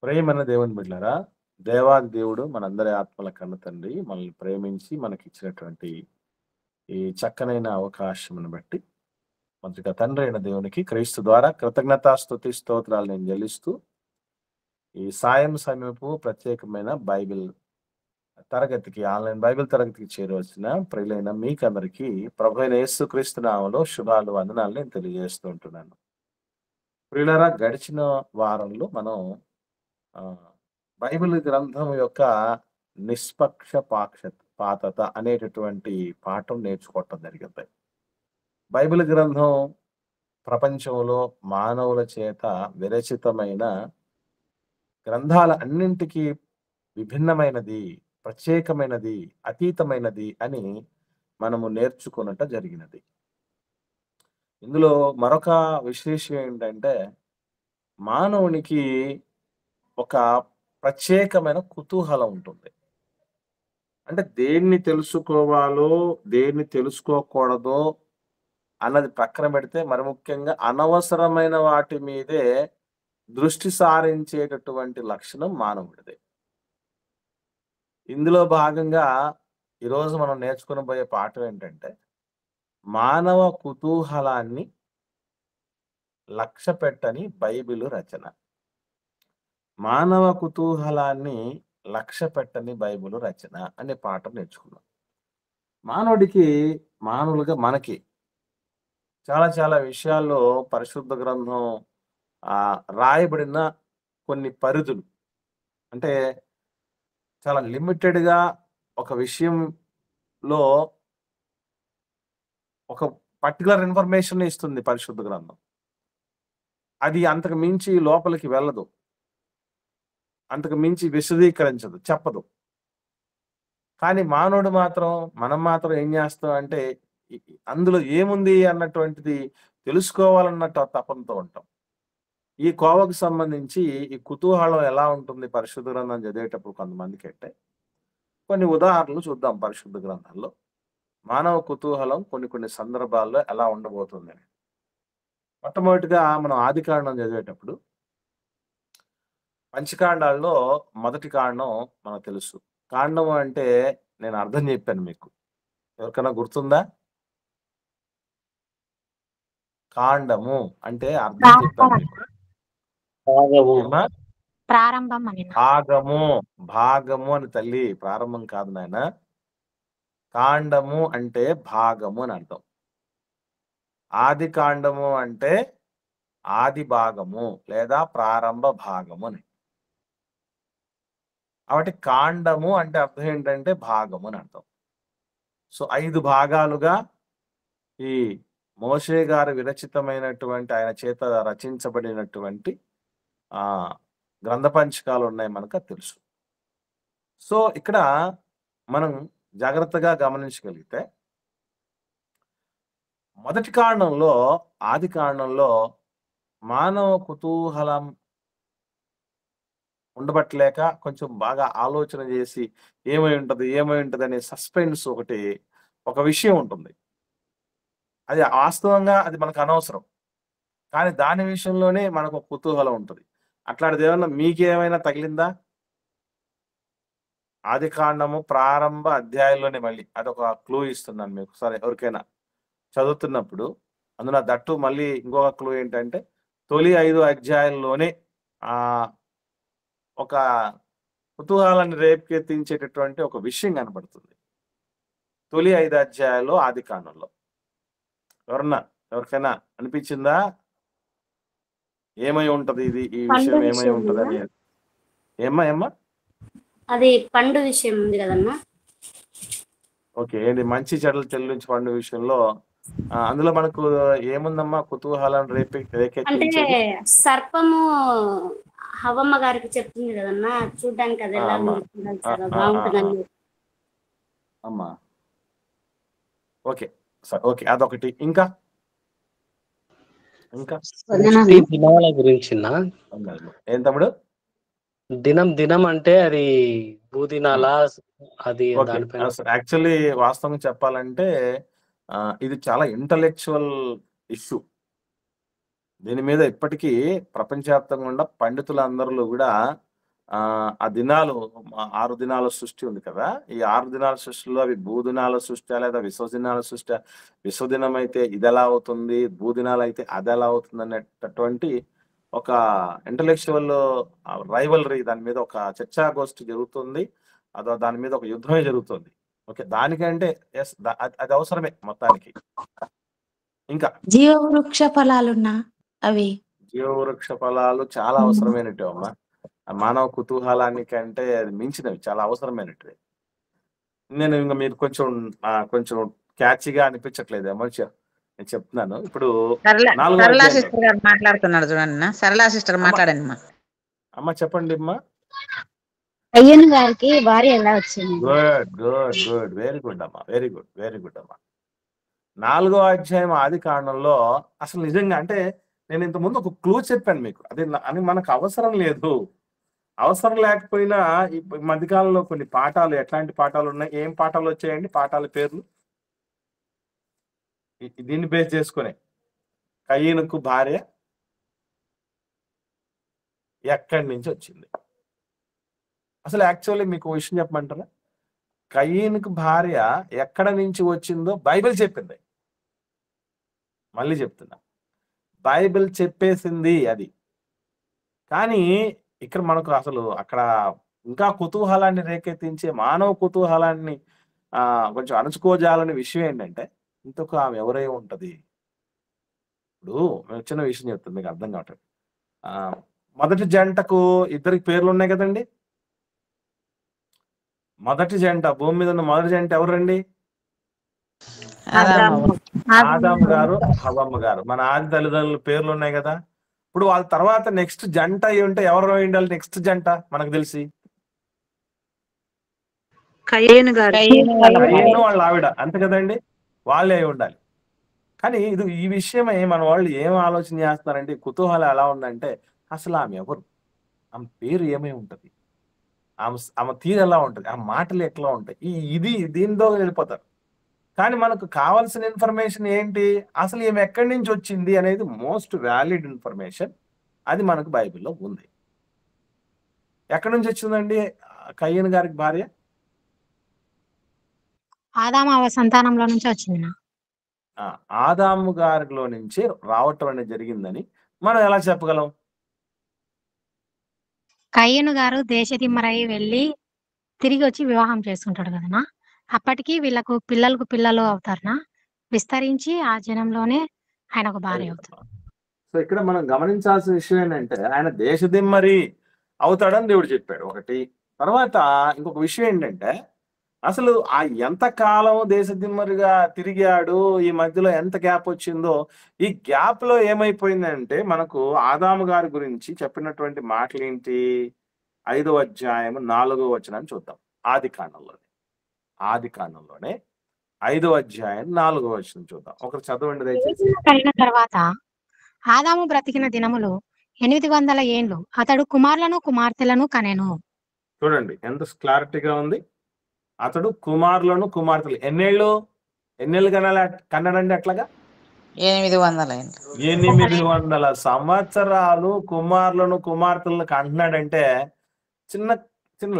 ప్రేమన్న దేవుని బిడ్డలారా, దేవాది దేవుడు మనందరి ఆత్మల కన్న తండ్రి మనల్ని ప్రేమించి మనకిచ్చినటువంటి ఈ చక్కనైన అవకాశమును బట్టి మొదటిగా తండ్రి అయిన దేవునికి క్రీస్తు ద్వారా కృతజ్ఞతా స్తుతి స్తోత్రాలు నేను చెల్లిస్తూ ఈ సాయం సమయపు ప్రత్యేకమైన బైబిల్ తరగతికి ఆన్లైన్ బైబిల్ తరగతికి చేరవలసిన ప్రియులైన మీకందరికీ ప్రభు అయిన యేసు క్రీస్తు నామములో శుభాలు వందనాలు నేను తెలియజేస్తూ ఉంటున్నాను. ప్రియులారా, గడిచిన వారంలో మనం ఆ! బైబిల్ గ్రంథం యొక్క పాతత అనేటటువంటి పాఠం నేర్చుకోవటం జరిగింది. బైబిల్ గ్రంథం ప్రపంచంలో మానవుల చేత విరచితమైన గ్రంథాల అన్నింటికి విభిన్నమైనది, ప్రత్యేకమైనది, అతీతమైనది అని మనము నేర్చుకొనుట జరిగినది. ఇందులో మరొక విశేషం ఏంటంటే మానవునికి ఒక ప్రత్యేకమైన కుతూహలం ఉంటుంది. అంటే దేన్ని తెలుసుకోవాలో, దేన్ని తెలుసుకోకూడదో అన్నది పక్కన పెడితే మరి ముఖ్యంగా అనవసరమైన వాటి మీదే దృష్టి సారించేటటువంటి లక్షణం మానవుడిది. ఇందులో భాగంగా ఈరోజు మనం నేర్చుకొనబోయే పాఠం ఏంటంటే, మానవ కుతూహలాన్ని లక్ష్యపెట్టని బైబిలు రచన. మానవ కుతూహలాన్ని లక్ష్యపెట్టని బైబిలు రచన అనే పాఠం నేర్చుకున్నాం. మానవుడికి మానవులుగా మనకి చాలా చాలా విషయాల్లో పరిశుద్ధ గ్రంథం రాయబడిన కొన్ని పరిధులు అంటే చాలా లిమిటెడ్‌గా ఒక విషయంలో ఒక పర్టిక్యులర్ ఇన్ఫర్మేషన్ ఇస్తుంది పరిశుద్ధ గ్రంథం. అది అంతకు మించి లోపలికి వెళ్ళదు. అంతకు మించి విశదీకరించదు, చెప్పదు. కానీ మానవుడు మాత్రం, మనం మాత్రం ఏం చేస్తాం అంటే అందులో ఏముంది అన్నటువంటిది తెలుసుకోవాలన్న తపనతో ఉంటాం. ఈ కోవకు సంబంధించి ఈ కుతూహలం ఎలా ఉంటుంది పరిశుద్ధ గ్రంథం చదివేటప్పుడు కొంతమందికంటే కొన్ని ఉదాహరణలు చూద్దాం పరిశుద్ధ గ్రంథంలో. మానవ కుతూహలం కొన్ని కొన్ని సందర్భాల్లో ఎలా ఉండబోతుందని. మొట్టమొదటిగా మనం ఆదికాండం చదివేటప్పుడు పంచకాండాల్లో మొదటి కాండం మనకు తెలుసు. కాండం అంటే నేను అర్థం చెప్పాను మీకు. ఎవరికైనా గుర్తుందా? కాండము అంటే అర్థం చెప్పాను మీకు. ఏమ్మా? ప్రారంభం అని. భాగము అని తల్లి, ప్రారంభం కాదు నాయన. కాండము అంటే భాగము అని అర్థం. ఆది కాండము అంటే ఆది భాగము లేదా ప్రారంభ భాగము అని. కాబట్టి కాండము అంటే అర్థం ఏంటంటే భాగము అని అర్థం. సో 5 భాగాలుగా ఈ మోషే గారు విరచితమైనటువంటి ఆయన చేత రచించబడినటువంటి గ్రంథ పంచకాలు ఉన్నాయి మనకు తెలుసు. సో ఇక్కడ మనం జాగ్రత్తగా గమనించగలిగితే మొదటి కాండంలో, ఆది కాండంలో మానవ కుతూహలం ఉండబట్టలేక కొంచెం బాగా ఆలోచన చేసి ఏమై ఉంటది అనే సస్పెన్స్ ఒక విషయం ఉంటుంది. అది వాస్తవంగా అది మనకు అనవసరం. కానీ దాని విషయంలోనే మనకు ఒక కుతూహలం ఉంటది. అట్లాంటిది ఏమన్నా మీకేమైనా తగిలిందా? ఆదికాండము ప్రారంభ అధ్యాయంలోనే మళ్ళీ అదొక క్లూ ఇస్తున్నాను మీకు. సరే, ఎవరికైనా చదువుతున్నప్పుడు అందులో దట్టు మళ్ళీ ఇంకొక క్లూ ఏంటంటే తొలి 5 అధ్యాయంలోనే ఒక కుతూహలాన్ని రేకెత్తించేటటువంటి ఒక విషయం కనబడుతుంది. తొలి 5 అధ్యాయాలు ఆదికాండంలో. ఎవరికైనా అనిపించిందా? ఏమై ఉంటది ఇది, ఈ విషయం ఏమై ఉంటదని? ఏమ్మా? అది పండు విషయం ఉంది కదన్నా. ఓకే, ఏంటి మంచి చెడులు చెల్లించి పండు విషయంలో అందులో మనకు ఏముందమ్మా కుతూహలాన్ని రేకెత్తించేది? అంటే సర్పము హవ్వమ్మ గారికి చెప్తుంది కదన్నా, చూడ్డానికి అది ఎలా బాగుంటుందని. అమ్మా ఓకే ఓకే, అదొకటి. ఇంకా దినాల గురించి ఏం తమ్ముడు? దినం అంటే అది భూదినాల, అది యాక్చువల్లీ వాస్తవంగా చెప్పాలంటే ఇది చాలా ఇంటలెక్చువల్ ఇష్యూ. దీని మీద ఇప్పటికీ ప్రపంచవ్యాప్తంగా ఉన్న పండితులందరూ కూడా ఆ దినాలు 6 దినాల సృష్టి ఉంది కదా! ఈ 6 దినాల సృష్టిలో అవి భూదినాల సృష్టా? లేదా విశ్వదినాల సృష్టా? విశ్వదినం అయితే ఇదెలా అవుతుంది? భూదినాలైతే అదెలా అవుతుంది? అనేటటువంటి ఒక ఇంటలెక్చువల్ రైవల్‌రీ దాని మీద ఒక చర్చాగోష్ఠి జరుగుతుంది. దాని మీద ఒక యుద్ధమే జరుగుతుంది. ఓకే. దానికంటే యెస్. అది అవసరమే మొత్తానికి. ఇంకా జీవవృక్ష ఫలాలున్నా అవి. జీవవృక్ష ఫలాలు చాలా అవసరమైనటివమ్మా. మానవ కుతూహలానికంటే అది మించినవి. చాలా అవసరమైనటివి. నేను ఇంక మీరు కొంచెం క్యాచీగా అనిపించట్లేదేమో నేను చెప్తున్నాను. ఇప్పుడు నాలుగో సరళా అధ్యాయం సిస్టర్ గారు మాట్లాడుతున్నాడు చూడండి. సరళా సిస్టర్ అమ్మ మాట్లాడండి అమ్మా. అమ్మ చెప్పండి అమ్మా. కయ్యను గారికి భార్య ఎలా వచ్చింది? గుడ్. వెరీ గుడ్ అమ్మా. వెరీ గుడ్ అమ్మా. 4వ అధ్యాయం ఆదికాండంలో అసలు నిజంగా అంటే నేను ఇంతకుముందు ఒక క్లూ చెప్పాను మీకు. అని మనకు అవసరం లేదు. అవసరం లేకపోయినా ఈ మధ్యకాలంలో కొన్ని పాఠాలు ఎట్లాంటి పాఠాలు ఉన్నాయి? ఏం పాఠాలు వచ్చాయండి? పాఠాల పేర్లు దీన్ని బేస్ చేసుకునే. కయీనుకు భార్య ఎక్కడి నుంచి వచ్చింది? అసలు యాక్చువల్లీ మీకు ఒక విషయం చెప్పమంటారా? కయీనుకు భార్య ఎక్కడ నుంచి వచ్చిందో బైబిల్ చెప్పింది. మళ్ళీ చెప్తున్నా, బైబిల్ చెప్పేసింది అది. కానీ ఇక్కడ మనకు అసలు అక్కడ ఇంకా కుతూహలాన్ని రేకెత్తించే మానవ కుతూహలాన్ని కొంచెం అణుచుకోజాలని విషయం ఏంటంటే, ఇంతకు ఆమె ఎవరై ఉంటది? ఇప్పుడు చిన్న విషయం చెప్తుంది, మీకు అర్థం కావట్లేదు. మొదటి జంటకు ఇద్దరికి పేర్లు ఉన్నాయి కదండి. మొదటి జంట, భూమి మీద ఉన్న మొదటి జంట ఎవరండి? ఆదాము గారు, హవ్వమ్మ గారు. మన ఆది తల్లిదండ్రుల పేర్లు ఉన్నాయి కదా. ఇప్పుడు వాళ్ళ తర్వాత నెక్స్ట్ జంట అయి ఉంటే ఎవరు అయి ఉండాలి? నెక్స్ట్ జంట మనకు తెలిసి కయ్యేను గారు, కయ్యేను వాళ్ళ ఆవిడ, అంతే కదండి, వాళ్ళే అయి ఉండాలి. కానీ ఈ విషయమై మన వాళ్ళు ఏం ఆలోచన చేస్తున్నారంటే, కుతూహలం ఎలా ఉందంటే, అసలు ఆమె ఎవరు? ఆమె పేరు ఏమై ఉంటది? ఆమె తీరు ఎలా ఉంటది? ఆ మాటలు ఎట్లా ఉంటాయి? దీనితో వెళ్ళిపోతారు. కానీ మనకు కావాల్సిన ఇన్ఫర్మేషన్ ఏంటి? అసలు ఈమె ఎక్కడి నుంచి వచ్చింది అనేది మోస్ట్ వ్యాలిడ్ ఇన్ఫర్మేషన్. అది మనకు బైబిల్లో ఉంది. ఎక్కడి నుంచి వచ్చిందండి కయ్యను గారికి భార్య? ఆదాము సంతానంలో నుంచి వచ్చింది. ఆదాము గారిలో నుంచి రావటం అనేది జరిగిందని మనం ఎలా చెప్పగలం? కయ్యను గారు దేశదిమ్మరై వెళ్ళి తిరిగి వచ్చి వివాహం చేసుకుంటాడు కదనా. అప్పటికి వీళ్ళకు పిల్లలు అవుతారనా, విస్తరించి ఆ జనంలోనే ఆయన ఒక భార్య అవుతారు. సో ఇక్కడ మనం గమనించాల్సిన విషయం ఏంటంటే, ఆయన దేశదిమ్మరి అవుతాడని దేవుడు చెప్పాడు ఒకటి. తర్వాత ఇంకొక విషయం ఏంటంటే, అసలు ఎంత కాలం దేశదిమ్మరిగా తిరిగాడు, ఈ మధ్యలో ఎంత గ్యాప్ వచ్చిందో, ఈ గ్యాప్ లో ఏమైపోయిందంటే, మనకు ఆదాము గారి గురించి చెప్పినటువంటి మాటలు ఏంటి? 5వ అధ్యాయం 4వ వచనాన్ని చూద్దాం. ఆదికాండంలోనే 5వ అధ్యాయం 4వ వచనం చూద్దాం. ఒకరు చదవండి దయచేసి. కలిగిన తర్వాత ఆదాము బ్రతికిన దినములు 800 ఏండ్లు. అతడు కుమారులను కుమార్తెలను కనెను. చూడండి ఎంత క్లారిటీగా ఉంది. అతడు కుమారులను కుమార్తెలు ఎన్నేళ్ళు కన్నాడండి? అట్లాగా 800 సంవత్సరాలు కుమారులను కుమార్తెలను కంటున్నాడంటే చిన్న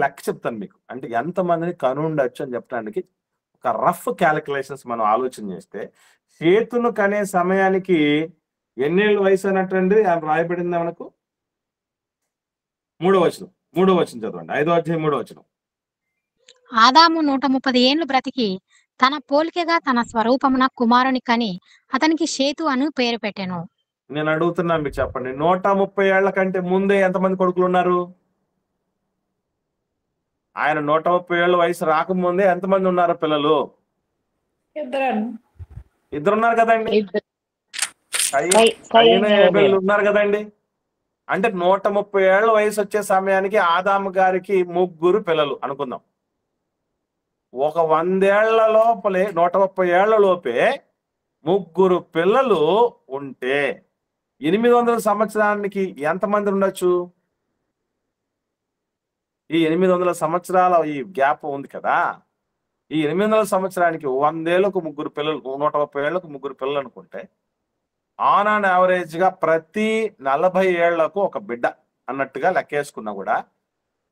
లెక్క చెప్తాను మీకు. అంటే ఎంతమందిని కనుండొచ్చు అని చెప్పడానికి ఒక రఫ్ క్యాలిక్యులేషన్స్ మనం ఆలోచన చేస్తే, చేతును కనే సమయానికి ఎన్నేళ్ళు వయసు అన్నట్టండి ఆయన రాయబడింది మనకు. 3వ వచనం చదవండి. 5వ అధ్యాయం 3వ వచనం. ఆదాము 130 ఏండ్లు బ్రతికి తన పోలికగా తన స్వరూపమున కుమారుని కని అతనికి షేతు అను పేరు పెట్టెను. నేను అడుగుతున్నాను, మీరు చెప్పండి, 130 ఏళ్ల కంటే ముందే ఎంతమంది కొడుకులు ఉన్నారు? ఆయన 130 ఏళ్ళ వయసు రాకముందే ఎంతమంది ఉన్నారు పిల్లలు? ఇద్దరు ఉన్నారు కదండి. ఉన్నారు కదండి. అంటే 130 ఏళ్ల వయసు వచ్చే సమయానికి ఆదాము గారికి 3 పిల్లలు అనుకుందాం. ఒక 100 ఏళ్ల లోపలే 130 ఏళ్ల లోపే 3 పిల్లలు ఉంటే 800 సంవత్సరానికి ఎంతమంది ఉండొచ్చు? ఈ 800 సంవత్సరాల ఈ గ్యాప్ ఉంది కదా, ఈ 800 సంవత్సరానికి 100 ఏళ్లకు 3 పిల్లలు, 130 ఏళ్లకు 3 పిల్లలు అనుకుంటే ఆన్ అండ్ యావరేజ్ గా ప్రతి 40 ఏళ్లకు ఒక బిడ్డ అన్నట్టుగా లెక్కేసుకున్నా కూడా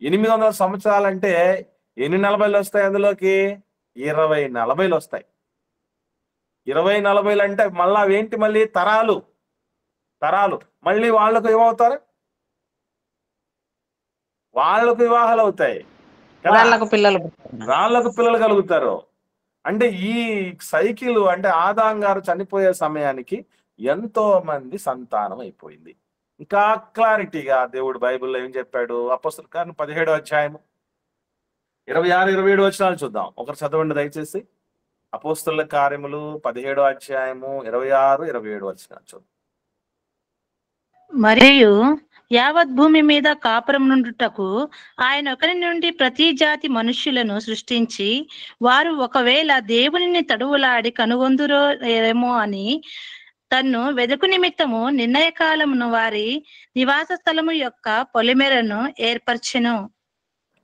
800 సంవత్సరాలంటే ఎన్ని 40లు వస్తాయి అందులోకి? 20 40లు వస్తాయి. 20 40లు అంటే మళ్ళా ఏంటి? మళ్ళీ తరాలు మళ్ళీ వాళ్ళకు ఏమవుతారు? వాళ్ళకు వివాహాలు అవుతాయి కదా, వాళ్ళకు పిల్లలు పుట్టుకున్నారు. వాళ్ళకు పిల్లలు కలుగుతారు. అంటే ఈ సైకిల్ అంటే ఆదాం గారు చనిపోయే సమయానికి ఎంతో మంది సంతానం అయిపోయింది. ఇంకా క్లారిటీగా దేవుడు బైబిల్లో ఏం చెప్పాడు? అపోస్తలుల కార్యం 17వ అధ్యాయము 26 27 వచనాలు చూద్దాం. ఒకరు చదవండి దయచేసి. అపోస్తలుల కార్యములు 17వ అధ్యాయము 26 27 వచనాలు చూద్దాం. మరియు యావత్ భూమి మీద కాపురం నుండుటకు ఆయన ఒకరి నుండి ప్రతి జాతి మనుష్యులను సృష్టించి, వారు ఒకవేళ దేవునిని తడువులాడి కనుగొందురో ఏమో అని తన్ను వెదుకు నిమిత్తము నిర్ణయకాలమును వారి నివాస స్థలము యొక్క పొలిమేరను ఏర్పరచెను.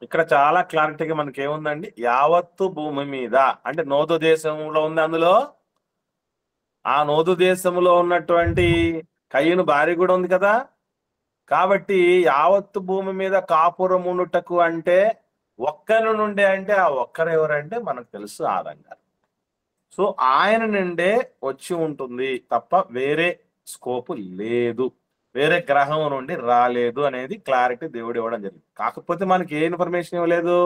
ఇక్కడ చాలా క్లారిటీగా మనకి ఏముందండి? యావత్తు భూమి మీద అంటే నోదు దేశంలో ఉంది. అందులో ఆ నోదు దేశంలో ఉన్నటువంటి కయ్యను భార్య కూడా ఉంది కదా. కాబట్టి యావత్తు భూమి మీద కాపురం ఉండుటకు అంటే ఒక్కరి నుండే, అంటే ఆ ఒక్కరు ఎవరంటే మనకు తెలుసు, ఆదాం గారు. సో ఆయన నుండే వచ్చి ఉంటుంది తప్ప వేరే స్కోప్ లేదు, వేరే గ్రహం నుండి రాలేదు అనేది క్లారిటీ దేవుడు ఇవ్వడం జరిగింది. కాకపోతే మనకి ఏ ఇన్ఫర్మేషన్ ఇవ్వలేదు.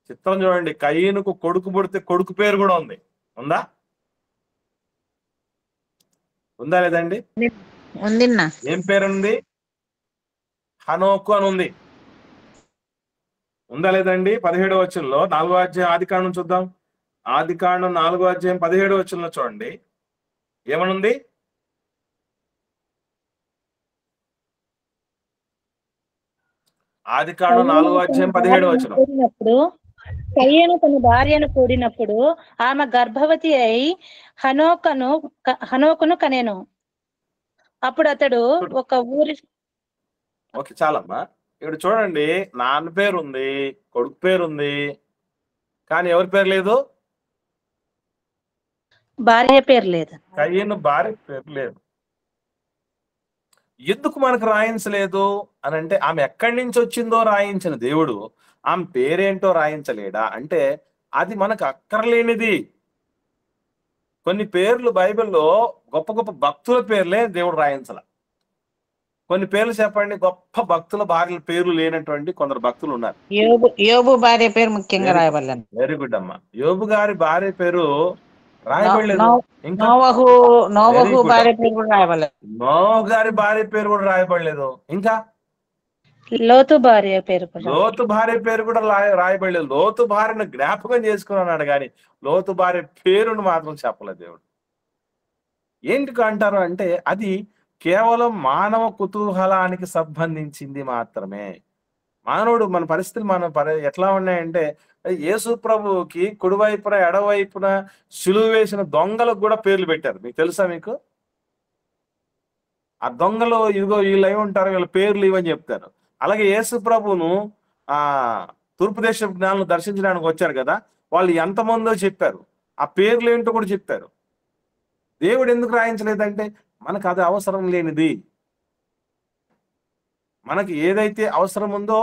చిత్రం చూడండి, కయ్యనుకు కొడుకు పుడితే కొడుకు పేరు కూడా ఉంది. ఉందా లేదండి? ఉందిన్నా. ఏం పేరుంది? హనోకు అని ఉంది. ఉందా లేదండి? 17వ వచనంలో 4వ అధ్యాయం ఆదికాండం చూద్దాం. ఆదికాండం 4వ అధ్యాయం 17వ వచనంలో చూడండి ఏమనుంది? ఆదికాండం 4వ అధ్యాయం 17వ వచనం. కయ్యను తన భార్యను కూడినప్పుడు ఆమె గర్భవతి అయి హనోకును కనెను. అప్పుడు అతడు ఒక ఊరి. ఓకే, చాలమ్మా. ఇప్పుడు చూడండి, నాన్న పేరు ఉంది, కొడుకు పేరు ఉంది, కానీ ఎవరి పేరు లేదు? భార్య పేరు లేదు. కయ్యను భార్య పేరు లేదు. ఎందుకు మనకు రాయించలేదు అని అంటే, ఆమె ఎక్కడి నుంచి వచ్చిందో రాయించిన దేవుడు ఆమె పేరేంటో రాయించలేడా అంటే అది మనకు అక్కర్లేనిది. కొన్ని పేర్లు బైబిల్లో గొప్ప గొప్ప భక్తుల పేర్లే దేవుడు రాయించాల. కొన్ని పేర్లు చెప్పండి, గొప్ప భక్తుల భార్యల పేర్లు లేనటువంటి కొందరు భక్తులు ఉన్నారు. యోబు భార్య పేరు ముఖ్యంగా రాయబడలేదు. వెరీ గుడ్ అమ్మా. యోబు గారి భార్య పేరు రాయబడలేదు. ఇంకా నోవహు భార్య పేరు కూడా రాయబడలేదు. నోవహు గారి భార్య పేరు కూడా రాయబడలేదు. ఇంకా లోతు భార్య పేరు కూడా రాయబడలేదు. లోతు భార్యను జ్ఞాపకం చేసుకున్నాడు కానీ లోతు భార్య పేరును మాత్రం చెప్పలేదు దేవుడు. ఏంటికి అంటారు అంటే అది కేవలం మానవ కుతూహలానికి సంబంధించింది మాత్రమే. మానవుడు మన పరిస్థితులు ఎట్లా ఉన్నాయంటే, యేసు ప్రభువుకి కుడివైపున ఎడవైపున సిలువ వేసిన దొంగలకు కూడా పేర్లు పెట్టారు. మీకు తెలుసా? మీకు ఆ దొంగలు ఇదిగో వీళ్ళు అయి ఉంటారు, వీళ్ళ పేర్లు ఇవని చెప్తారు. అలాగే యేసు ప్రభువును తూర్పు దేశ జ్ఞానులు దర్శించడానికి వచ్చారు కదా, వాళ్ళు ఎంతమందో చెప్పారు, ఆ పేర్లు ఏంటో కూడా చెప్పారు. దేవుడు ఎందుకు రాయించలేదంటే మనకు అది అవసరం లేనిది. మనకి ఏదైతే అవసరం ఉందో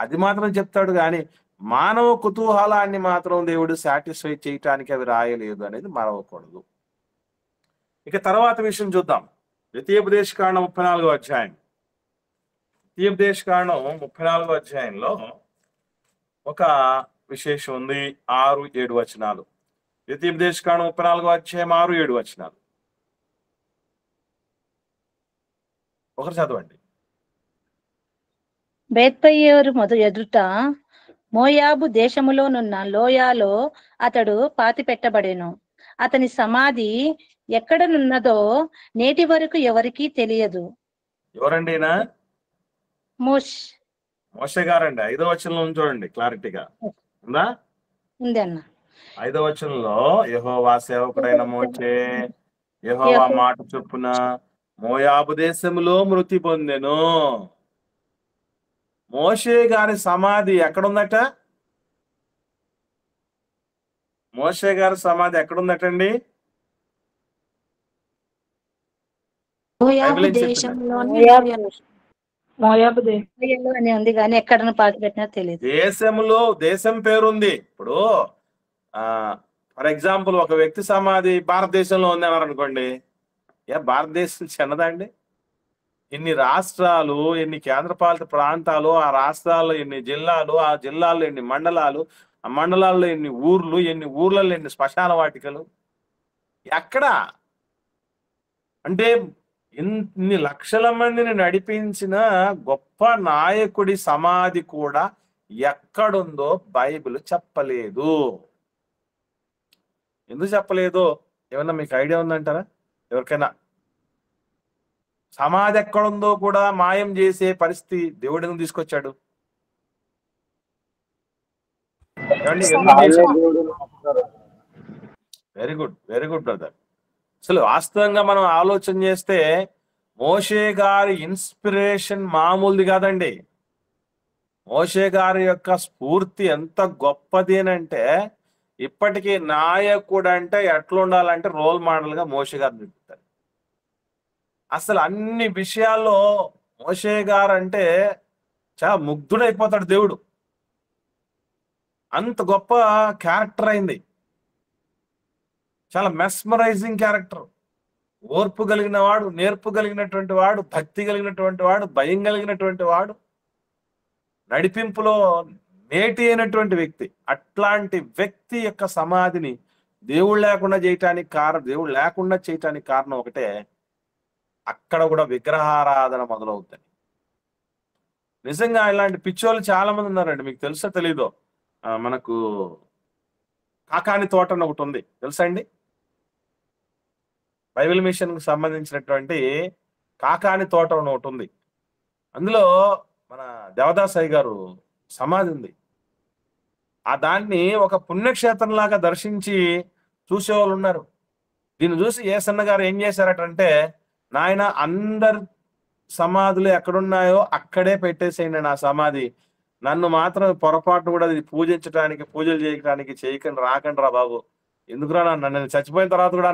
అది మాత్రం చెప్తాడు కానీ మానవ కుతూహలాన్ని మాత్రం దేవుడు సాటిస్ఫై చేయటానికి అవి రాయలేదు అనేది మరవకూడదు. ఇక తర్వాత విషయం చూద్దాం. ద్వితీయోపదేశకాండం 34వ అధ్యాయం. ద్వితీయోపదేశకాండం 34వ అధ్యాయంలో ఒక విశేషం ఉంది. 6-7 వచనాలు. ద్వితీయోపదేశకాండం 34వ అధ్యాయం 6-7 వచనాలు ఒకరు చదవండి. బేత్పయోరు ఎదుట మోయాబు దేశములోనున్న లోయాలో అతడు పాతి పెట్టబడెను. అతని సమాధి ఎక్కడనున్నదో నేటి వరకు ఎవరికీ తెలియదు. ఎవరండి? మోషే గారండి. 5వ వచనంలో చూడండి, క్లారిటీగా ఉందా? ఉంది అన్న. 5వ వచనంలో యెహోవా సేవకుడైన మోషే యెహోవా మాట చొప్పున మోయాబు దేశములో మృతి పొందెను. మోషే గారి సమాధి ఎక్కడుందట? మోషే గారి సమాధి ఎక్కడుందటండి? మోయాబు అని ఉంది కానీ ఎక్కడ పాతి పెట్టినా తెలియదు. దేశంలో దేశం పేరుంది. ఇప్పుడు ఫర్ ఎగ్జాంపుల్ ఒక వ్యక్తి సమాధి భారతదేశంలో ఉంది అన్నారు అనుకోండి, భారతదేశం చిన్నదా అండి? ఎన్ని రాష్ట్రాలు, ఎన్ని కేంద్రపాలిత ప్రాంతాలు, ఆ రాష్ట్రాల్లో ఎన్ని జిల్లాలు, ఆ జిల్లాల్లో ఎన్ని మండలాలు, ఆ మండలాల్లో ఎన్ని ఊర్లు, ఎన్ని ఊర్లలో ఎన్ని శ్మశాన వాటికలు. ఎక్కడ అంటే ఇన్ని లక్షల మందిని నడిపించిన గొప్ప నాయకుడి సమాధి కూడా ఎక్కడుందో బైబిల్ చెప్పలేదు. ఎందుకు చెప్పలేదు? ఏమన్నా మీకు ఐడియా ఉందంటారా? ఎవరికైనా సమాధి ఎక్కడుందో కూడా మాయం చేసే పరిస్థితి దేవుడిని తీసుకొచ్చాడు. Very good, very good brother. అసలు వాస్తవంగా మనం ఆలోచన చేస్తే మోషే గారి ఇన్స్పిరేషన్ మామూలుది కాదండి. మోషే గారి యొక్క స్ఫూర్తి ఎంత గొప్పదేనంటే, ఇప్పటికీ నాయకుడు అంటే ఎట్లా ఉండాలంటే రోల్ మోడల్ గా మోషే గారు నిలుపుతారు. అసలు అన్ని విషయాల్లో మోషే గారు అంటే చాలా ముగ్ధుడైపోతాడు దేవుడు. అంత గొప్ప క్యారెక్టర్ అయింది. చాలా మెస్మరైజింగ్ క్యారెక్టర్. ఓర్పు కలిగిన వాడు, నేర్పు కలిగినటువంటి వాడు, భక్తి కలిగినటువంటి వాడు, భయం కలిగినటువంటి వాడు, నడిపింపులో నేటి అయినటువంటి వ్యక్తి. అట్లాంటి వ్యక్తి యొక్క సమాధిని దేవుడు లేకుండా చేయటానికి కారణం ఒకటే, అక్కడ కూడా విగ్రహారాధన మొదలవుతుంది. నిజంగా ఇలాంటి పిచ్చోళ్ళు చాలా మంది ఉన్నారండి. మీకు తెలుసో తెలీదో, మనకు కాకాని తోట అని ఒకటి ఉంది, తెలుసా అండి? బైబిల్ మిషన్ కు సంబంధించినటువంటి కాకాని తోట ఒకటి ఉంది. అందులో మన దేవదాసాయి గారు సమాధి ఉంది. దాన్ని ఒక పుణ్యక్షేత్రంలాగా దర్శించి చూసేవాళ్ళు ఉన్నారు. దీన్ని చూసి యేసన్న గారు ఏం చేశారటంటే, నాయన అందరి సమాధులు ఎక్కడున్నాయో అక్కడే పెట్టేసేయండి నా సమాధి, నన్ను మాత్రం పొరపాటు కూడా పూజించడానికి, పూజలు చేయడానికి చేయకండి, రాకండి రా బాబు, ఎందుకురా నన్ను చచ్చిపోయిన తర్వాత కూడా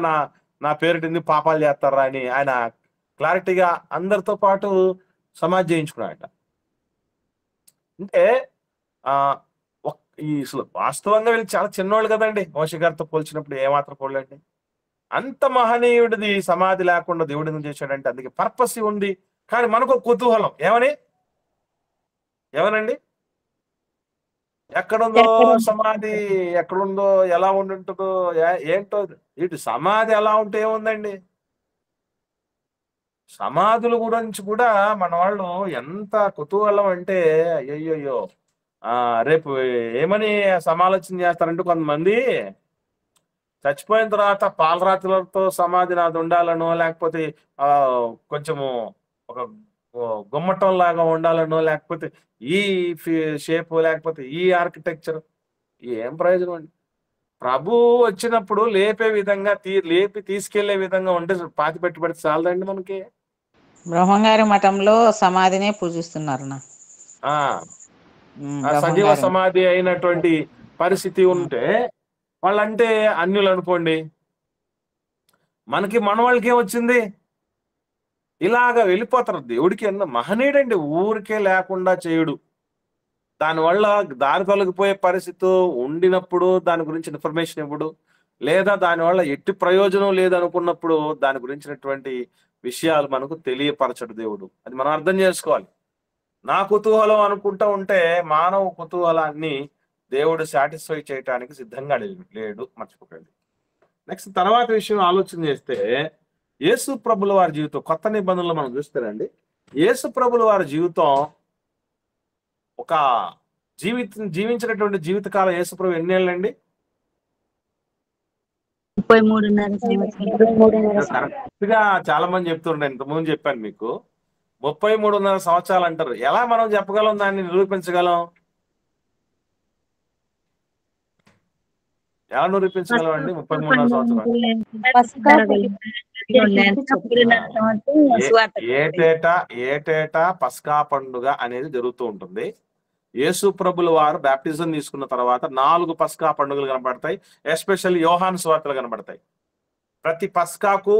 నా పేరిట ఎందుకు పాపాలు చేస్తారా అని ఆయన క్లారిటీగా అందరితో పాటు సమాధి చేయించుకున్నాడట. అంటే అసలు వాస్తవంగా వీళ్ళు చాలా చిన్నోళ్ళు కదండి, మోషే గారితో పోల్చినప్పుడు ఏమాత్రం పోలండి. అంత మహనీయుడిది సమాధి లేకుండా దేవుడు ఎందుకు చేశాడంటే అందుకే పర్పస్ ఉంది. కానీ మనకు కుతూహలం ఏమనండి, ఎక్కడుందో సమాధి, ఎక్కడుందో, ఎలా ఉంటుందో, ఏంటో. ఇటు సమాధి ఎలా ఉంటే ఏముందండి, సమాధుల గురించి కూడా మన వాళ్ళు ఎంత కుతూహలం అంటే, అయ్యయ్యో రేపు ఏమని సమాలోచన చేస్తారంటే, కొంతమంది చచ్చిపోయిన తర్వాత పాలరాత్రులతో సమాధి నాది ఉండాలనో, లేకపోతే కొంచెము ఒక గుమ్మటం లాగా ఉండాలనో, లేకపోతే ఈ షేప్, లేకపోతే ఈ ఆర్కిటెక్చర్. ఏం ప్రయోజనం అండి? ప్రభు వచ్చినప్పుడు లేపే విధంగా లేపి తీసుకెళ్లే విధంగా ఉంటే పాతి పెట్టుబడి చాలదండి మనకి. బ్రహ్మంగారి మఠంలో సమాధినే పూజిస్తున్నారు. సజీవ సమాధి అయినటువంటి పరిస్థితి ఉంటే వాళ్ళంటే అన్యులు అనుకోండి. మనకి మన వాళ్ళకి ఏమొచ్చింది, ఇలాగా వెళ్ళిపోతారు. దేవుడికి ఎన్న మహనీయుడండి, ఊరికే లేకుండా చేయుడు. దానివల్ల దారి తొలగిపోయే పరిస్థితి ఉండినప్పుడు దాని గురించి ఇన్ఫర్మేషన్ ఇవ్వడు, లేదా దానివల్ల ఎట్టి ప్రయోజనం లేదనుకున్నప్పుడు దాని గురించినటువంటి విషయాలు మనకు తెలియపరచడు దేవుడు. అది మనం అర్థం చేసుకోవాలి. నా కుతూహలం అనుకుంటూ ఉంటే మానవ కుతూహలాన్ని దేవుడు సాటిస్ఫై చేయటానికి సిద్ధంగా లేడు, మర్చిపోకండి. నెక్స్ట్ తర్వాత విషయం ఆలోచన చేస్తే, యేసు ప్రభుల వారి జీవితం కొత్త నిబంధనలు మనం చూస్తేనండి, యేసు ప్రభుల వారి జీవితం ఒక జీవించినటువంటి జీవితకాలం యేసు ప్రభు ఎన్ని ఏళ్ళండి? 33.5 కరెక్ట్ గా చాలా మంది చెప్తుండే, ఇంతకుముందు చెప్పాను మీకు 33.5 సంవత్సరాలు అంటారు. ఎలా మనం చెప్పగలం, దాన్ని నిరూపించగలం? ఎలా నిరూపించగలం అండి 33.5 సంవత్సరాలు? ఏటేటా పస్కా పండుగ అనేది జరుగుతూ ఉంటుంది. యేసు ప్రభుల వారు బ్యాప్టిజం తీసుకున్న తర్వాత 4 పస్కా పండుగలు కనబడతాయి. ఎస్పెషల్లీ యోహాను సువార్తలు కనబడతాయి. ప్రతి పస్కాకు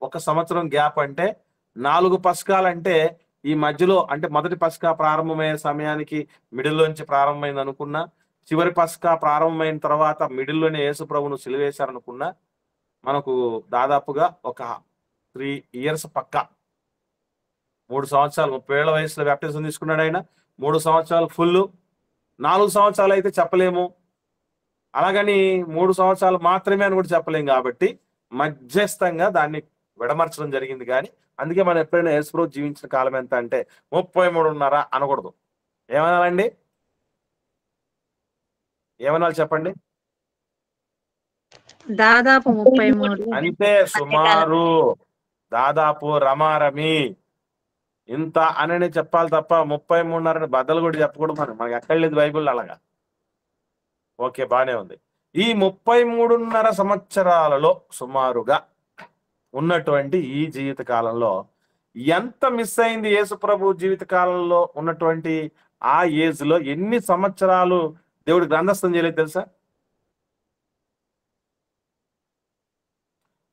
1 సంవత్సరం గ్యాప్, అంటే 4 పస్కాలంటే ఈ మధ్యలో అంటే మొదటి పస్కా ప్రారంభమయ్యే సమయానికి మిడిల్లోంచి ప్రారంభమైంది అనుకున్నా, చివరి పస్కా ప్రారంభమైన తర్వాత మిడిల్లోనే యేసు ప్రభును సిలువేశారనుకున్నా, మనకు దాదాపుగా ఒక 3 years పక్కా 3 సంవత్సరాలు 30 ఏళ్ల వయసులో బ్యాప్టిజం తీసుకున్నాడు ఆయన. 3 సంవత్సరాలు ఫుల్, 4 సంవత్సరాలు అయితే చెప్పలేము, అలాగని 3 సంవత్సరాలు మాత్రమే అని కూడా చెప్పలేము. కాబట్టి మధ్యస్థంగా దాన్ని విడమర్చడం జరిగింది. కానీ అందుకే మనం ఎప్పుడైనా యేసు ప్రభు జీవించిన కాలం ఎంత అంటే 33.5 అనకూడదు. ఏమనాలండి? ఏమనాలి చెప్పండి? దాదాపు 33. అంతే, సుమారు, దాదాపు, రమారమి ఇంత అని చెప్పాలి తప్ప 33.5 బద్దలు కూడా చెప్పకూడదు. మనకి ఎక్కడ లేదు బైబిల్ అలాగా. ఓకే, బానే ఉంది. ఈ 33.5 సంవత్సరాలలో సుమారుగా ఉన్నటువంటి ఈ జీవిత కాలంలో ఎంత మిస్ అయింది? యేసు ప్రభు జీవిత కాలంలో ఉన్నటువంటి ఆ ఏజ్ లో ఎన్ని సంవత్సరాలు దేవుడు గ్రంథస్థం చేయలేదు తెలుసా?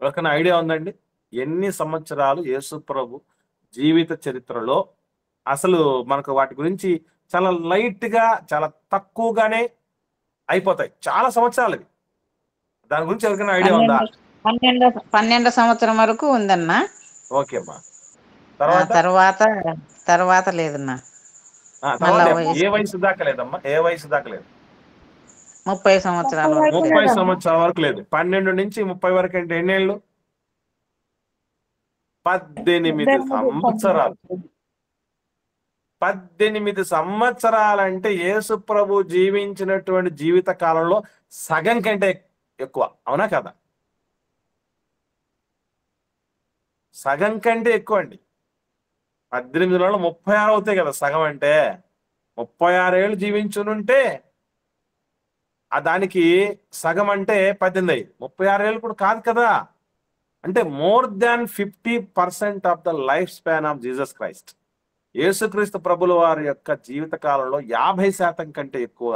ఎవరికైనా ఐడియా ఉందండి? ఎన్ని సంవత్సరాలు యేసు ప్రభు జీవిత చరిత్రలో అసలు మనకు వాటి గురించి చాలా లైట్ గా, చాలా తక్కువగానే అయిపోతాయి. చాలా సంవత్సరాలు ఇవి. దాని గురించి ఎవరికైనా ఐడియా ఉందా? 12 సంవత్సరం వరకు ఉందన్నా. ఓకే అమ్మా. తర్వాత లేదన్నా. ఏ వయసు దాకా లేదమ్మా? ఏ వయసు దాకా లేదు? 30 సంవత్సరాల వరకు. 30 సంవత్సరాల వరకు లేదు. 12 నుంచి 30 వరకు అంటే ఎన్నేళ్ళు? 18 సంవత్సరాలు. 18 సంవత్సరాలంటే యేసు ప్రభు జీవించినటువంటి జీవిత కాలంలో సగం కంటే ఎక్కువ. అవునా కదా? సగం కంటే ఎక్కువ అండి. 18లో 36 అవుతాయి కదా సగం అంటే. 36 ఏళ్ళు జీవించునుంటే దానికి సగం అంటే 18. 36 ఏళ్ళు కూడా కాదు కదా. అంటే more than 50% of the life span of Jesus Christ. యేసుక్రీస్తు ప్రభుల వారి యొక్క జీవిత కాలంలో 50% కంటే ఎక్కువ.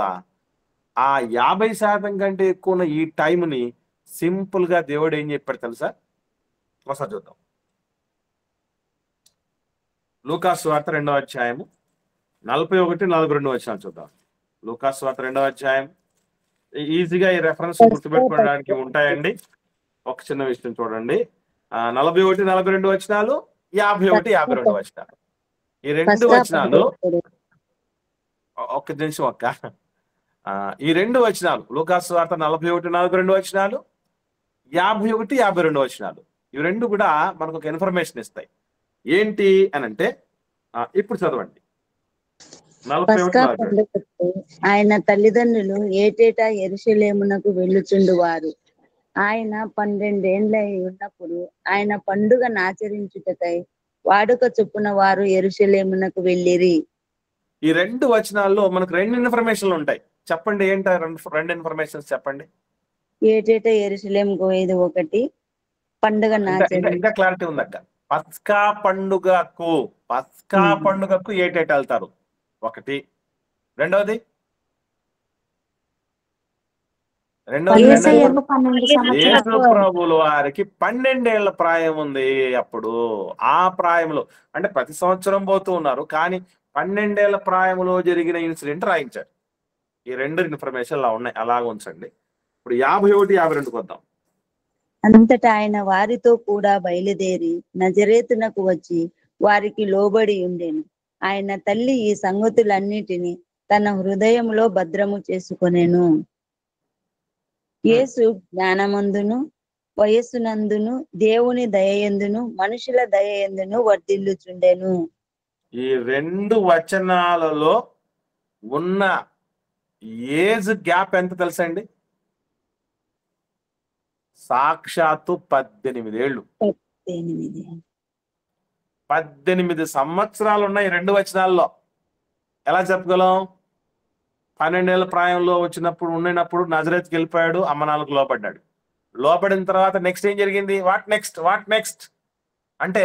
ఆ 50% కంటే ఎక్కువ ఉన్న ఈ టైంని సింపుల్ గా దేవుడు ఏం చెప్పాడు తెలుసా? ఒకసారి చూద్దాం. లూకాసు వార్త 2వ అధ్యాయము 41-42 వచనాలు చూద్దాం. లూకాసు వార్త 2వ అధ్యాయం. ఈజీగా ఈ రెఫరెన్స్ గుర్తుపెట్టుకోవడానికి ఉంటాయండి. ఒక చిన్న విషయం చూడండి. 41-42 వచనాలు, 51-52 వచనాలు. ఈ 2 వచనాలు ఒక్క నిమిషం అక్క. ఈ 2 వచనాలు లూకాసు వార్త 41-42 వచనాలు, 51-52 వచనాలు. ఇవి 2 కూడా మనకు ఒక ఇన్ఫర్మేషన్ ఇస్తాయి. ఏంటి అని అంటే ఇప్పుడు చదవండి. ఆయన తల్లిదండ్రులు ఏటేటా యెరూషలేమునకు వెళ్ళుచుండువారు. ఆయన 12 ఏండ్లై ఉన్నప్పుడు ఆయన పండుగను ఆచరించుటకై వాడుక చొప్పున వారు యెరూషలేమునకు వెళ్ళిరి. ఈ 2 వచనాల్లో మనకు 2 ఇన్ఫర్మేషన్లు ఉంటాయి. చెప్పండి, ఏంటి 2 ఇన్ఫర్మేషన్స్ చెప్పండి. ఏటేటా యెరూషలేముకు పోయేది ఒకటి, పండుగ ఇంకా క్లారిటీ ఉందక్క. పస్కా పండుగకు ఏటేటా వెళ్తారు ఒకటి. రెండవది యేసు ప్రభువుల వారికి 12 ఏళ్ల ప్రాయం ఉంది అప్పుడు. ఆ ప్రాయంలో అంటే ప్రతి సంవత్సరం పోతూ ఉన్నారు, కానీ 12 ఏళ్ల ప్రాయంలో జరిగిన ఇన్సిడెంట్ రాయించారు. ఈ 2 ఇన్ఫర్మేషన్ అలా ఉన్నాయి. అలాగ ఉంచండి. ఇప్పుడు 51-52 వద్దాం. అంతటా ఆయన వారితో కూడా బయలుదేరి నజరేతునకు వచ్చి వారికి లోబడి ఉండెను. ఆయన తల్లి ఈ సంగతులన్నిటినీ తన హృదయంలో భద్రము చేసుకొనెను. యేసు జ్ఞానమందును వయస్సునందును దేవుని దయయందును మనుషుల దయయందును వర్ధిల్లుచుండెను. ఈ 2 వచనాలలో ఉన్న ఏజ్ గ్యాప్ ఎంత తెలుసండి? సాక్షాత్తు 18 ఏళ్ళు. 18 సంవత్సరాలు ఉన్నాయి 2 వచనాల్లో. ఎలా చెప్పగలం? 12 ఏళ్ల ప్రాయంలో ఉన్నప్పుడు నజరేతుకి వెళ్ళిపోయాడు, అమ్మ నాన్నకు లోపడ్డాడు. లోపడిన తర్వాత నెక్స్ట్ ఏం జరిగింది? వాట్ నెక్స్ట్ అంటే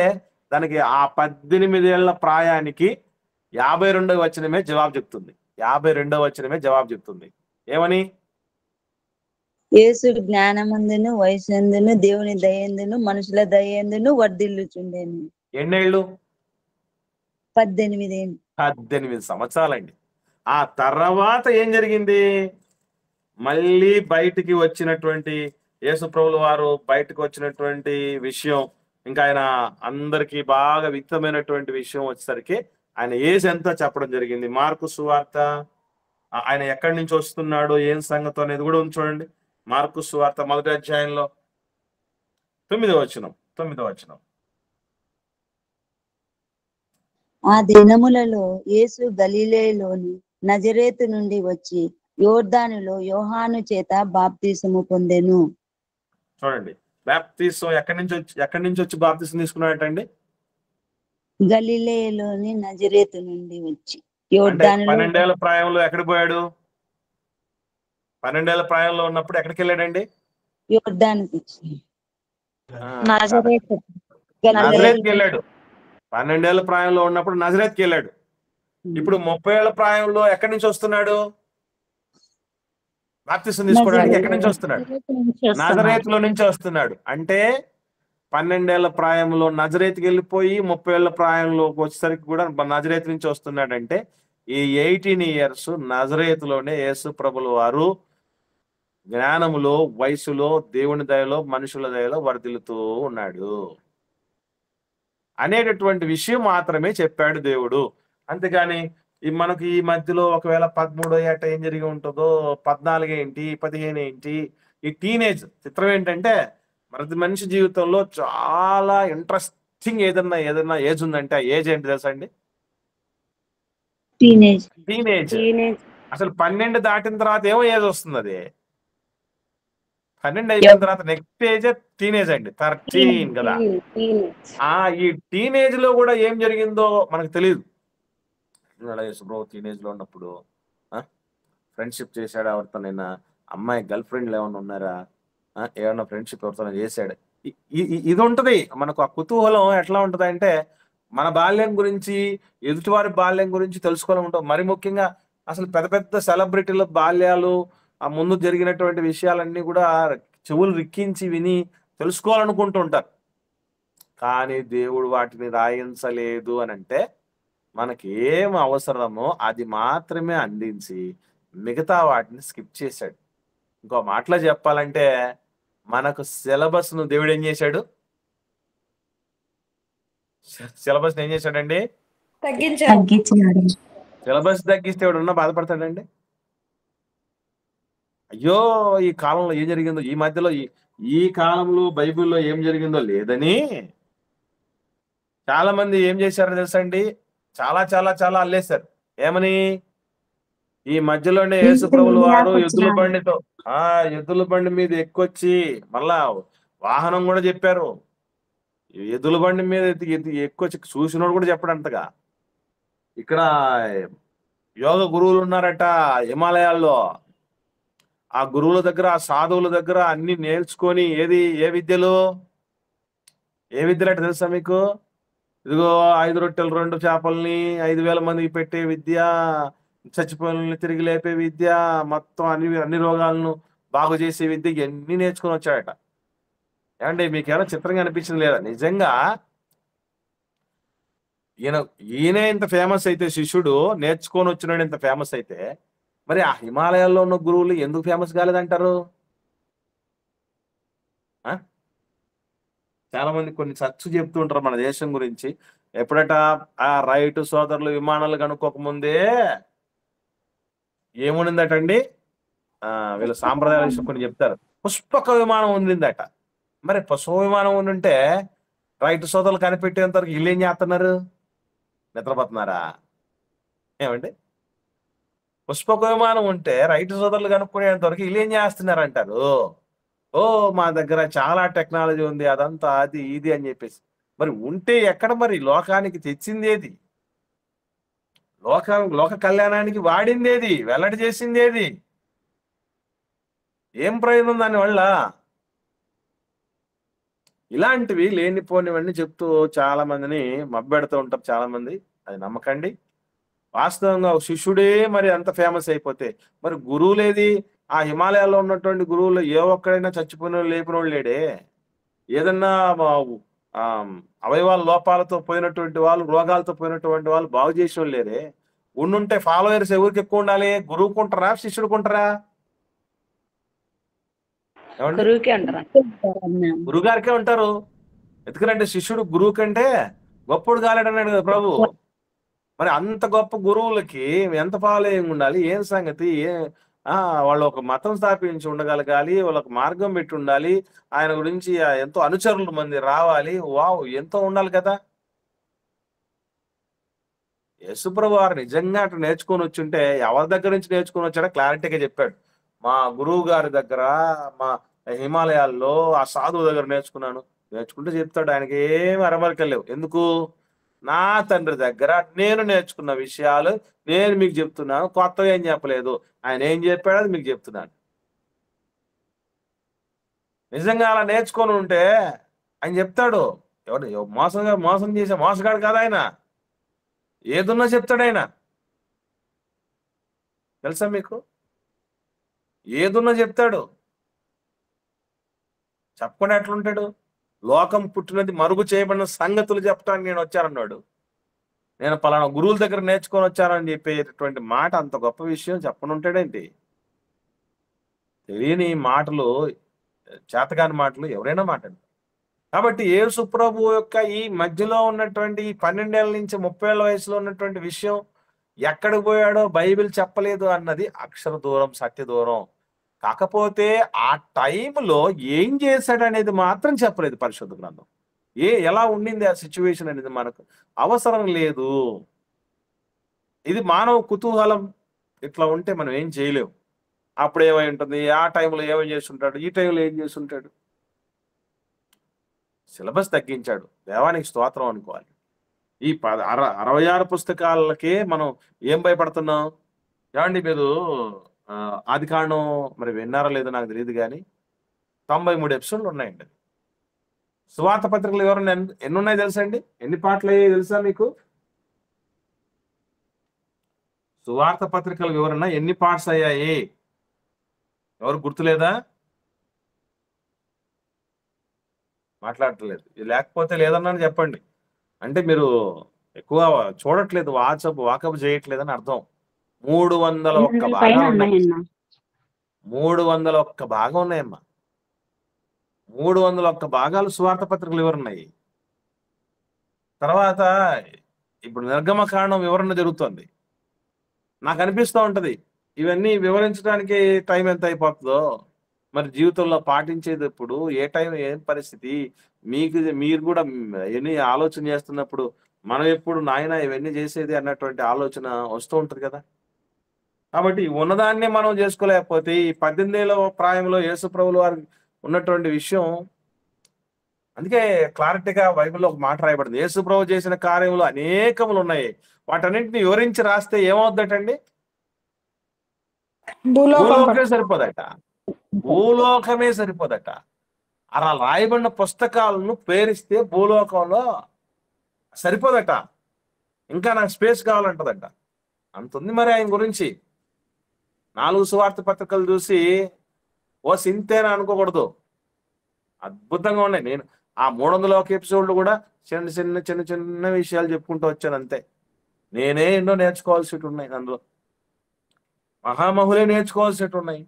దానికి ఆ 18 ఏళ్ల ప్రాయానికి 52వ వచనమే జవాబు చెప్తుంది. 52వ వచనమే జవాబు చెప్తుంది. ఏమని? యేసు జ్ఞానమందును వయస్సునందును దేవుని దయందును మనుషుల దయందును వర్ధిల్లుచుండెను. ఎన్నేళ్ళు? 18 ఏళ్ళు. 18 సంవత్సరాలండి. ఆ తర్వాత ఏం జరిగింది? మళ్ళీ బయటికి వచ్చినటువంటి యేసుప్రభుల వారు బయటకు వచ్చినటువంటి విషయం, ఇంకా ఆయన అందరికి బాగా విత్తమైనటువంటి విషయం వచ్చేసరికి ఆయన ఏజ్ ఎంత చెప్పడం జరిగింది. మార్కు సువార్త ఆయన ఎక్కడి నుంచి వస్తున్నాడు, ఏం సంగతి అనేది కూడా ఉంది చూడండి. మార్కు సువార్త 1వ అధ్యాయంలో 9వ వచనం. ఆ దినములలో యేసు గలిలయలోని నజరేతు నుండి వచ్చి యోర్దానులో యోహాను చేత బాప్తిసము పొందెను. చూడండి, బాప్తిసం ఎక్కడి నుంచి వచ్చి బాప్తిసం తీసుకున్నాడటండి? గలిలయలోని నజరేతు నుండి వచ్చి అంటే యోర్దానులో 12 ఏళ్ల ప్రాయంలో ఎక్కడికి పోయాడు? 12 ఏళ్ల ప్రాయంలో ఉన్నప్పుడు ఎక్కడికి వెళ్ళాడండి? యోర్దానుకు వచ్చి నాజరేతు. నజరేత్కి వెళ్ళాడు. 12 ఏళ్ల ప్రాయంలో ఉన్నప్పుడు నజరేత్కి వెళ్ళాడు. ఇప్పుడు 30 ఏళ్ల ప్రాయంలో ఎక్కడి నుంచి వస్తున్నాడు? బాప్తిసం తీసుకోవడానికి ఎక్కడి నుంచి వస్తున్నాడు? నజరేతులో నుంచి వస్తున్నాడు. అంటే 12 ఏళ్ల ప్రాయంలో నజరేత్కి వెళ్ళిపోయి 30 ఏళ్ల ప్రాయంలోకి వచ్చేసరికి కూడా నజరేతు నుంచి వస్తున్నాడు. అంటే ఈ 18 ఇయర్స్ నజరేతులోనే యేసు ప్రభుల వారు జ్ఞానములో, వయసులో, దేవుని దయలో, మనుషుల దయలో వర్ధిల్లుతూ ఉన్నాడు అనేటటువంటి విషయం మాత్రమే చెప్పాడు దేవుడు. అంతేగాని మనకి ఈ మధ్యలో ఒకవేళ 13 ఏట ఏం జరిగి ఉంటుందో, 14 ఏంటి, 15 ఏంటి, ఈ టీనేజ్ చిత్రం ఏంటంటే ప్రతి మనిషి జీవితంలో చాలా ఇంట్రెస్టింగ్ ఏదన్నా ఏజ్ ఉందంటే ఆ ఏజ్ ఏంటి తెలుసా అండి? టీనేజ్. అసలు 12 దాటిన తర్వాత ఏమో ఏజ్ వస్తుంది. అది 12 అయిపోయిన తర్వాత నెక్స్ట్ ఏజ్ టీనేజ్ అండి, 13 కదా. ఈ టీనేజ్ లో కూడా ఏం జరిగిందో మనకు తెలియదు. బ్రో టీనేజ్ లో ఉన్నప్పుడు ఫ్రెండ్షిప్ చేశాడు ఎవరితో, నిన్న అమ్మాయి గర్ల్ ఫ్రెండ్లు ఏమన్నా ఉన్నారా, ఏమన్నా ఫ్రెండ్షిప్ ఎవరితో చేశాడు, ఇది ఉంటది మనకు. ఆ కుతూహలం ఎట్లా ఉంటది అంటే మన బాల్యం గురించి, ఎదుటివారి బాల్యం గురించి తెలుసుకోవాలని ఉంటాం. మరి ముఖ్యంగా అసలు పెద్ద పెద్ద సెలబ్రిటీల బాల్యాలు, ఆ ముందు జరిగినటువంటి విషయాలన్నీ కూడా చెవులు రిక్కించి విని తెలుసుకోవాలనుకుంటూ ఉంటారు. కానీ దేవుడు వాటిని రాయించలేదు అని అంటే మనకి ఏం అవసరమో అది మాత్రమే అందించి మిగతా వాటిని స్కిప్ చేశాడు. ఇంకో మాటలో చెప్పాలంటే మనకు సిలబస్ ను దేవుడు ఏం చేశాడు? సిలబస్ ఏం చేశాడండి? తగ్గించాడు. సిలబస్ తగ్గిస్తే ఎవడన్నా బాధపడతాడండి? అయ్యో ఈ కాలంలో ఏం జరిగిందో, ఈ మధ్యలో ఈ కాలంలో బైబిల్లో ఏం జరిగిందో లేదని చాలా మంది ఏం చేశారో తెలుసా అండి? చాలా చాలా చాలా అల్లేశారు. ఏమని? ఈ మధ్యలోనే యేసు ప్రభుల వారు ఎద్దుల బండి మీద ఎక్కొచ్చి, మళ్ళా వాహనం కూడా చెప్పారు. ఎద్దుల బండి మీద ఎక్కొచ్చి చూసినోడు కూడా చెప్పడంతగా. ఇక్కడ యోగ గురువులు ఉన్నారట హిమాలయాల్లో. ఆ గురువుల దగ్గర, ఆ సాధువుల దగ్గర అన్ని నేర్చుకొని ఏ విద్యలు అంటే తెలుసా మీకు? ఇదిగో 5 రొట్టెలు 2 చేపల్ని 5,000 మందికి పెట్టే విద్య, చచ్చిపోయిన తిరిగి లేపే విద్య, మొత్తం అన్ని రోగాలను బాగు చేసే విద్య, ఇవన్నీ నేర్చుకొని వచ్చాడట. ఏమంటే మీకేమైనా చిత్రంగా అనిపించింది లేదా? నిజంగా ఈయన ఇంత ఫేమస్ అయితే, శిష్యుడు నేర్చుకొని వచ్చినాడు ఇంత ఫేమస్ అయితే, మరి ఆ హిమాలయాల్లో ఉన్న గురువులు ఎందుకు ఫేమస్ కాలేదంటారు? చాలా మంది కొన్ని చచ్చు చెప్తూ ఉంటారు మన దేశం గురించి. ఎప్పుడట ఆ రైట్ సోదరులు విమానాలు కనుక్కోకముందే ఏముండిందటండి? వీళ్ళ సాంప్రదాయాల విషయం కొన్ని చెప్తారు. పుష్పక విమానం ఉండిందట. మరి పుష్ప విమానం ఉండుంటే రైట్ సోదరులు కనిపెట్టేంత వరకు వీళ్ళు ఏం చేస్తున్నారు? నిద్రపోతున్నారా? ఏమండి? పుష్పక విమానం ఉంటే రైట్ సోదరులు కనుక్కునేంత వరకు వీళ్ళు ఏం చేస్తున్నారు అంటారు. ఓ మా దగ్గర చాలా టెక్నాలజీ ఉంది, అదంతా అది ఇది అని చెప్పేసి. మరి ఉంటే ఎక్కడ మరి లోకానికి తెచ్చింది ఏది? లోక కళ్యాణానికి వాడింది ఏది? వెల్లడి చేసింది ఏది? ఏం ప్రయోజనం దానివల్ల? ఇలాంటివి లేనిపోనివన్నీ చెప్తూ చాలా మందిని మబ్బెడుతూ ఉంటారు చాలా మంది. అది నమ్మకండి. వాస్తవంగా శిష్యుడే మరి అంత ఫేమస్ అయిపోతే మరి గురువులేది? ఆ హిమాలయాల్లో ఉన్నటువంటి గురువులు ఏ ఒక్కడైనా చచ్చిపోయిన లేపినోళ్ళు లేడే? ఏదన్నా ఆ అవయవాల లోపాలతో పోయినటువంటి వాళ్ళు, రోగాలతో పోయినటువంటి వాళ్ళు బాగు చేసే వాళ్ళు లేరే. ఉండుంటే ఫాలోయర్స్ ఎవరికి ఎక్కువ ఉండాలి? గురువుకుంటారా, శిష్యుడుకుంటారా? ఏమండి? గురువుకి అంటారా? అన్నా. గురువు గారికే ఉంటారు. ఎందుకంటే శిష్యుడు గురువు కంటే గొప్పడు కాలేడన్నాడు కదా ప్రభు. మరి అంత గొప్ప గురువులకి ఎంత ఫాలోయింగ్ ఉండాలి? ఏం సంగతి? వాళ్ళు ఒక మతం స్థాపించి ఉండగలగాలి, వాళ్ళకి మార్గం పెట్టి ఉండాలి, ఆయన గురించి ఎంతో అనుచరులు మంది రావాలి. వావ్, ఎంతో ఉండాలి కదా. యేసుప్రభు వారు నిజంగా అటు నేర్చుకొని వచ్చుంటే ఎవరి దగ్గర నుంచి నేర్చుకొని వచ్చాడో క్లారిటీగా చెప్పాడు. మా గురువు గారి దగ్గర, మా హిమాలయాల్లో ఆ సాధువు దగ్గర నేర్చుకున్నాను. నేర్చుకుంటే చెప్తాడు. ఆయనకి ఏమి అరమరికలేవు. ఎందుకు? నా తండ్రి దగ్గర నేను నేర్చుకున్న విషయాలు నేను మీకు చెప్తున్నాను, కొత్తగా ఏం చెప్పలేదు. ఆయన ఏం చెప్పాడో అది మీకు చెప్తున్నాను. నిజంగా అలా నేర్చుకొని ఉంటే ఆయన చెప్తాడు. ఎవరు మోసం చేసే మోసగాడు కాదు ఆయన. ఏదున్నా చెప్తాడు ఆయన. తెలుసా మీకు? ఏదున్నా చెప్తాడు. చెప్పకుండా ఎట్లుంటాడు? లోకం పుట్టినది మరుగు చేయబడిన సంగతులు చెప్పడానికి నేను వచ్చానన్నాడు. నేను పలానా గురువుల దగ్గర నేర్చుకొని వచ్చానని చెప్పేటటువంటి మాట అంత గొప్ప విషయం చెప్పను ఉంటాడేంటి? తెలియని మాటలు, చేతగాని మాటలు ఎవరైనా మాట్లాడు. కాబట్టి యేసు ప్రభు యొక్క ఈ మధ్యలో ఉన్నటువంటి ఈ 12 ఏళ్ల నుంచి 30 ఏళ్ల వయసులో ఉన్నటువంటి విషయం ఎక్కడికి పోయాడో బైబిల్ చెప్పలేదు అన్నది అక్షర దూరం, సత్య దూరం. కాకపోతే ఆ టైంలో ఏం చేశాడు అనేది మాత్రం చెప్పలేదు పరిశుద్ధ గ్రంథం. ఎలా ఉండింది ఆ సిచ్యువేషన్ అనేది మనకు అవసరం లేదు. ఇది మానవ కుతూహలం. ఇట్లా ఉంటే మనం ఏం చేయలేము. అప్పుడు ఏమై ఉంటుంది, ఆ టైంలో ఏమేం చేస్తుంటాడు, ఈ టైంలో ఏం చేస్తుంటాడు. సిలబస్ తగ్గించాడు, దేవానికి స్తోత్రం అనుకోవాలి. ఈ 66 పుస్తకాలకే మనం ఏం భయపడుతున్నాం? ఏమండి మీరు ఆదికాండం మరి విన్నారో లేదో నాకు తెలియదు కానీ 93 ఎపిసోడ్లు ఉన్నాయండి. సువార్త పత్రికలు ఎవరైనా ఎన్ని ఉన్నాయి తెలుసా అండి? ఎన్ని పాటలు అయ్యాయి తెలుసా మీకు? సువార్త పత్రికలు వివరణ ఎన్ని పార్ట్స్ అయ్యాయి? ఎవరు గుర్తులేదా? మాట్లాడట్లేదు. లేకపోతే లేదన్నాను చెప్పండి. అంటే మీరు ఎక్కువ చూడట్లేదు, వాకప్ చేయట్లేదని అర్థం. 301 భాగాలు ఉన్నాయి. 301 భాగం ఉన్నాయమ్మా. 301 భాగాలు సువార్త పత్రికలు వివరణయి. తర్వాత ఇప్పుడు నిర్గమకాండం వివరణ జరుగుతుంది. నాకు అనిపిస్తూ ఉంటది ఇవన్నీ వివరించడానికి టైం ఎంత అయిపోతుందో. మరి జీవితంలో పాటించేది ఎప్పుడు, ఏ టైం, ఏం పరిస్థితి, మీరు కూడా ఎన్ని ఆలోచన చేస్తున్నప్పుడు మనం ఎప్పుడు నాయన ఇవన్నీ చేసేది అన్నటువంటి ఆలోచన వస్తూ ఉంటుంది కదా. కాబట్టి ఉన్నదాన్నే మనం చేసుకోలేకపోతే ఈ 18 ఏళ్ల ప్రాయంలో యేసు ప్రభువుల వారికి ఉన్నటువంటి విషయం, అందుకే క్లారిటీగా బైబిల్లో ఒక మాట రాయబడింది. యేసు ప్రభు చేసిన కార్యములు అనేకములు ఉన్నాయి. వాటన్నింటిని వివరించి రాస్తే ఏమవుద్దటండి? భూలోకమే సరిపోదట. భూలోకమే సరిపోదట. అలా రాయబడిన పుస్తకాలను పేరిస్తే భూలోకంలో సరిపోదట. ఇంకా నాకు స్పేస్ కావాలంటదట. అంతుంది మరి ఆయన గురించి. 4 సువార్త పత్రికలు చూసి ఓ సింతేనా అనుకోకూడదు. అద్భుతంగా ఉన్నాయి. నేను ఆ 301 ఎపిసోడ్లు కూడా చిన్న చిన్న విషయాలు చెప్పుకుంటూ వచ్చాను అంతే. నేనే ఎన్నో నేర్చుకోవాల్సి ఉన్నాయి. అందులో మహామహులే నేర్చుకోవాల్సి ఉన్నాయి.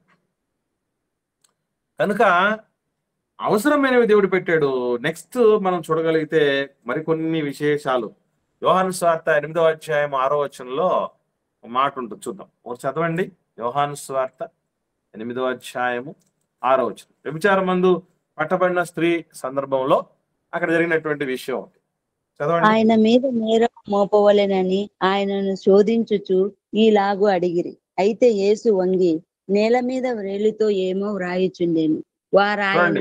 కనుక అవసరమైనవి దేవుడు పెట్టాడు. నెక్స్ట్ మనం చూడగలిగితే మరికొన్ని విశేషాలు. యోహాను సువార్త 8వ అధ్యాయం 6వ వచనంలో ఒక మాట ఉంటుంది, చూద్దాం. ఒకటి చదవండి. యోహాను సువార్త 8వ అధ్యాయము 6వ వచనం. వ్యభిచారం మందు పట్టబడిన స్త్రీ సందర్భంలో అక్కడ జరిగినటువంటి విషయం చదవండి. ఆయన మీద నేరం మోపవలెనని ఆయనను శోధించుచు ఈలాగు అడిగిరి. అయితే యేసు వంగి నేల మీద వ్రేలితో ఏమో వ్రాయిచుండెను. వారు ఆయన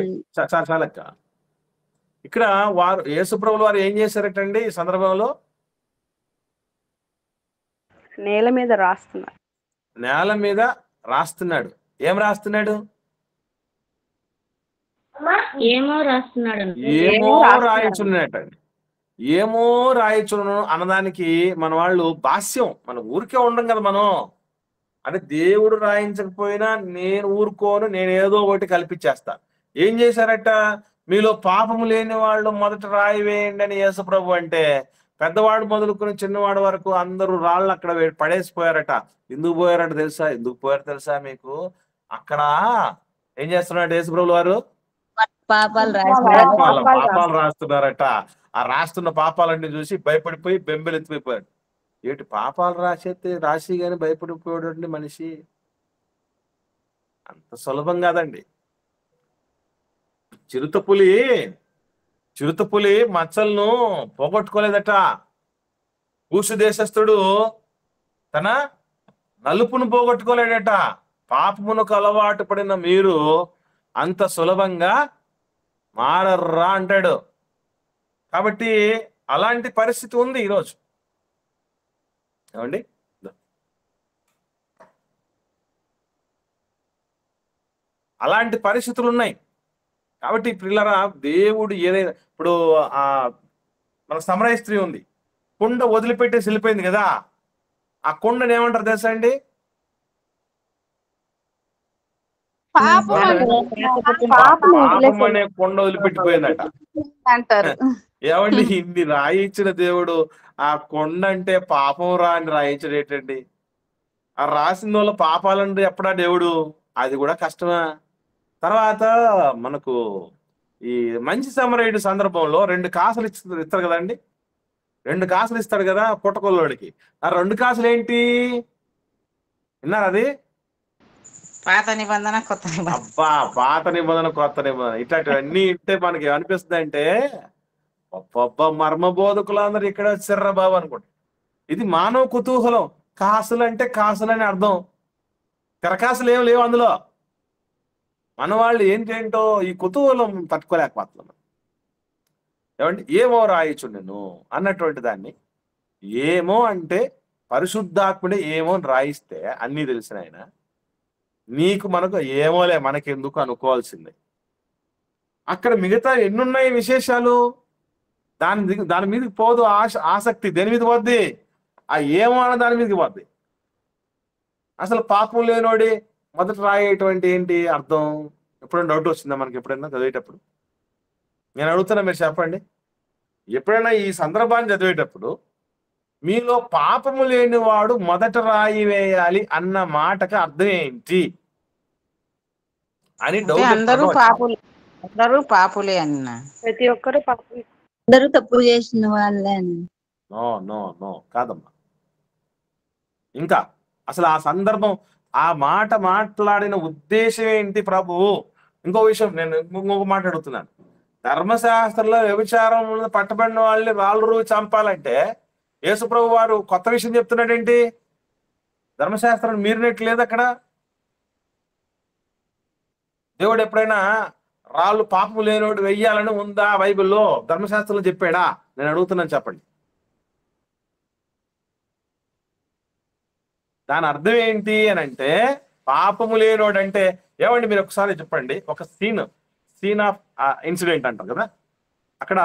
చాలక్క. ఇక్కడ వారు యేసు ప్రభువుల వారు ఏం చేశారటండి ఈ సందర్భంలో? నేల మీద రాస్తున్నాడు. నేల మీద రాస్తున్నాడు. ఏం రాస్తున్నాడు? ఏమో రాస్తున్నాడు. ఏమో రాయిచున్నటండి. ఏమో రాయిచును అన్నదానికి మన వాళ్ళు భాష్యం, మన ఊరికే ఉండం కదా మనం. అంటే దేవుడు రాయించకపోయినా నేను ఊరుకోను, నేను ఏదో ఒకటి కల్పించేస్తా. ఏం చేశారట? మీలో పాపము లేని వాళ్ళు మొదట రాయి వేయండి అని యేసు ప్రభు అంటే, పెద్దవాడు మొదలుకొని చిన్నవాడు వరకు అందరూ రాళ్ళు అక్కడ పడేసిపోయారట. ఎందుకు పోయారట తెలుసా? ఎందుకు పోయారు తెలుసా మీకు? అక్కడ ఏం చేస్తున్నాడు యేసు ప్రభు వారు? పాపాలు పాపాలు రాస్తున్నారట. ఆ రాస్తున్న పాపాలన్నీ చూసి భయపడిపోయి బెంబెలెత్తిపోయాడు. ఏంటి పాపాలు రాసి గాని భయపడిపోయాడు మనిషి? అంత సులభం కాదండి. చిరుతపులి మచ్చలను పోగొట్టుకోలేదట. కూసు దేశస్థుడు తన నలుపును పోగొట్టుకోలేడట. పాపమునకు అలవాటు పడిన మీరు అంత సులభంగా మారర్రా అంటాడు. కాబట్టి అలాంటి పరిస్థితి ఉంది ఈరోజు. ఏమండి? అలాంటి పరిస్థితులు ఉన్నాయి. కాబట్టి పిల్లరా, దేవుడు ఏదైనా ఇప్పుడు మన సమరయ స్త్రీ ఉంది, కుండ వదిలిపెట్టేసి వెళ్ళిపోయింది కదా. ఆ కుండని ఏమంటారు తెలుసా అండి? పాపం అనే కొండ వదిలిపెట్టిపోయిందట అంటారు. ఏమండి, ఇన్ని రాయించిన దేవుడు ఆ కొండ అంటే పాపం రా అని రాయించడేటండి? ఆ రాసిన వాళ్ళ పాపాలంటే ఎప్పుడా దేవుడు? అది కూడా కష్టమా? తర్వాత మనకు ఈ మంచి సమరయుడి సందర్భంలో 2 కాసులు ఇస్తారు కదండి. 2 కాసులు ఇస్తాడు కదా పుట్టకొల్లోడికి. ఆ 2 కాసులు ఏంటి విన్నారు? అది పాత నిబంధన కొత్త నిబంధన. అబ్బా, పాత నిబంధన కొత్త నిబంధన ఇట్లాంటివన్నీ ఇంటే మనకి ఏమనిపిస్తుంది అంటే, మర్మ బోధకులు అందరు ఇక్కడ వచ్చారా బాబు అనుకోండి. ఇది మానవ కుతూహలం. కాసులు అంటే కాసులు అని అర్థం. తెరకాసులు ఏం లేవు అందులో. మన వాళ్ళు ఏంటేంటో ఈ కుతూహలం తట్టుకోలేకపోతున్నాం. ఏమంటే ఏమో రాయొచ్చు నేను అన్నటువంటి దాన్ని, ఏమో అంటే పరిశుద్ధాత్ముడే ఏమో అని రాయిస్తే అన్నీ తెలిసిన ఆయన నీకు మనకు ఏమోలే మనకెందుకు అనుకోవాల్సిందే. అక్కడ మిగతా ఎన్నున్నాయి విశేషాలు, దాని మీదకి పోదు ఆసక్తి. దేని మీద పోద్ది? ఆ ఏమో అన్న దాని మీదకి పోద్ది. అసలు పాపం లేనోడి మొదట రాయేటువంటి ఏంటి అర్థం? ఎప్పుడైనా డౌట్ వచ్చిందా మనకి? ఎప్పుడైనా చదివేటప్పుడు నేను అడుగుతున్నా, మీరు చెప్పండి. ఎప్పుడైనా ఈ సందర్భాన్ని చదివేటప్పుడు మీలో పాపము లేని వాడు మొదట రాయి వేయాలి అన్న మాటకి అర్థం ఏంటి అని డౌట్. అందరూ పాపులే అన్న. ప్రతి ఒక్కరు పాపం. అందరూ తప్పు చేసిన వాళ్ళే. నో నో నో కాదమ్మా. ఇంకా అసలు ఆ సందర్భం, ఆ మాట మాట్లాడిన ఉద్దేశం ఏంటి ప్రభువు? ఇంకో విషయం నేను ఇంకొక మాట అడుగుతున్నాను. ధర్మశాస్త్రంలో వ్యభిచారం పట్టబడిన వాళ్ళని రాళ్ళు చంపాలంటే యేసు ప్రభు వారు కొత్త విషయం చెప్తున్నాడేంటి? ధర్మశాస్త్రాన్ని మీరినట్లేదు అక్కడ. దేవుడు ఎప్పుడైనా రాళ్ళు పాపము లేనోడు వెయ్యాలని ఉందా బైబిల్లో? ధర్మశాస్త్రంలో చెప్పాడా? నేను అడుగుతున్నాను, చెప్పండి. దాని అర్థం ఏంటి అని అంటే, పాపము లేనోడు అంటే ఏమండి? మీరు ఒకసారి చెప్పండి. ఒక సీన్ ఆఫ్ ఇన్సిడెంట్ అంటారు కదా, అక్కడ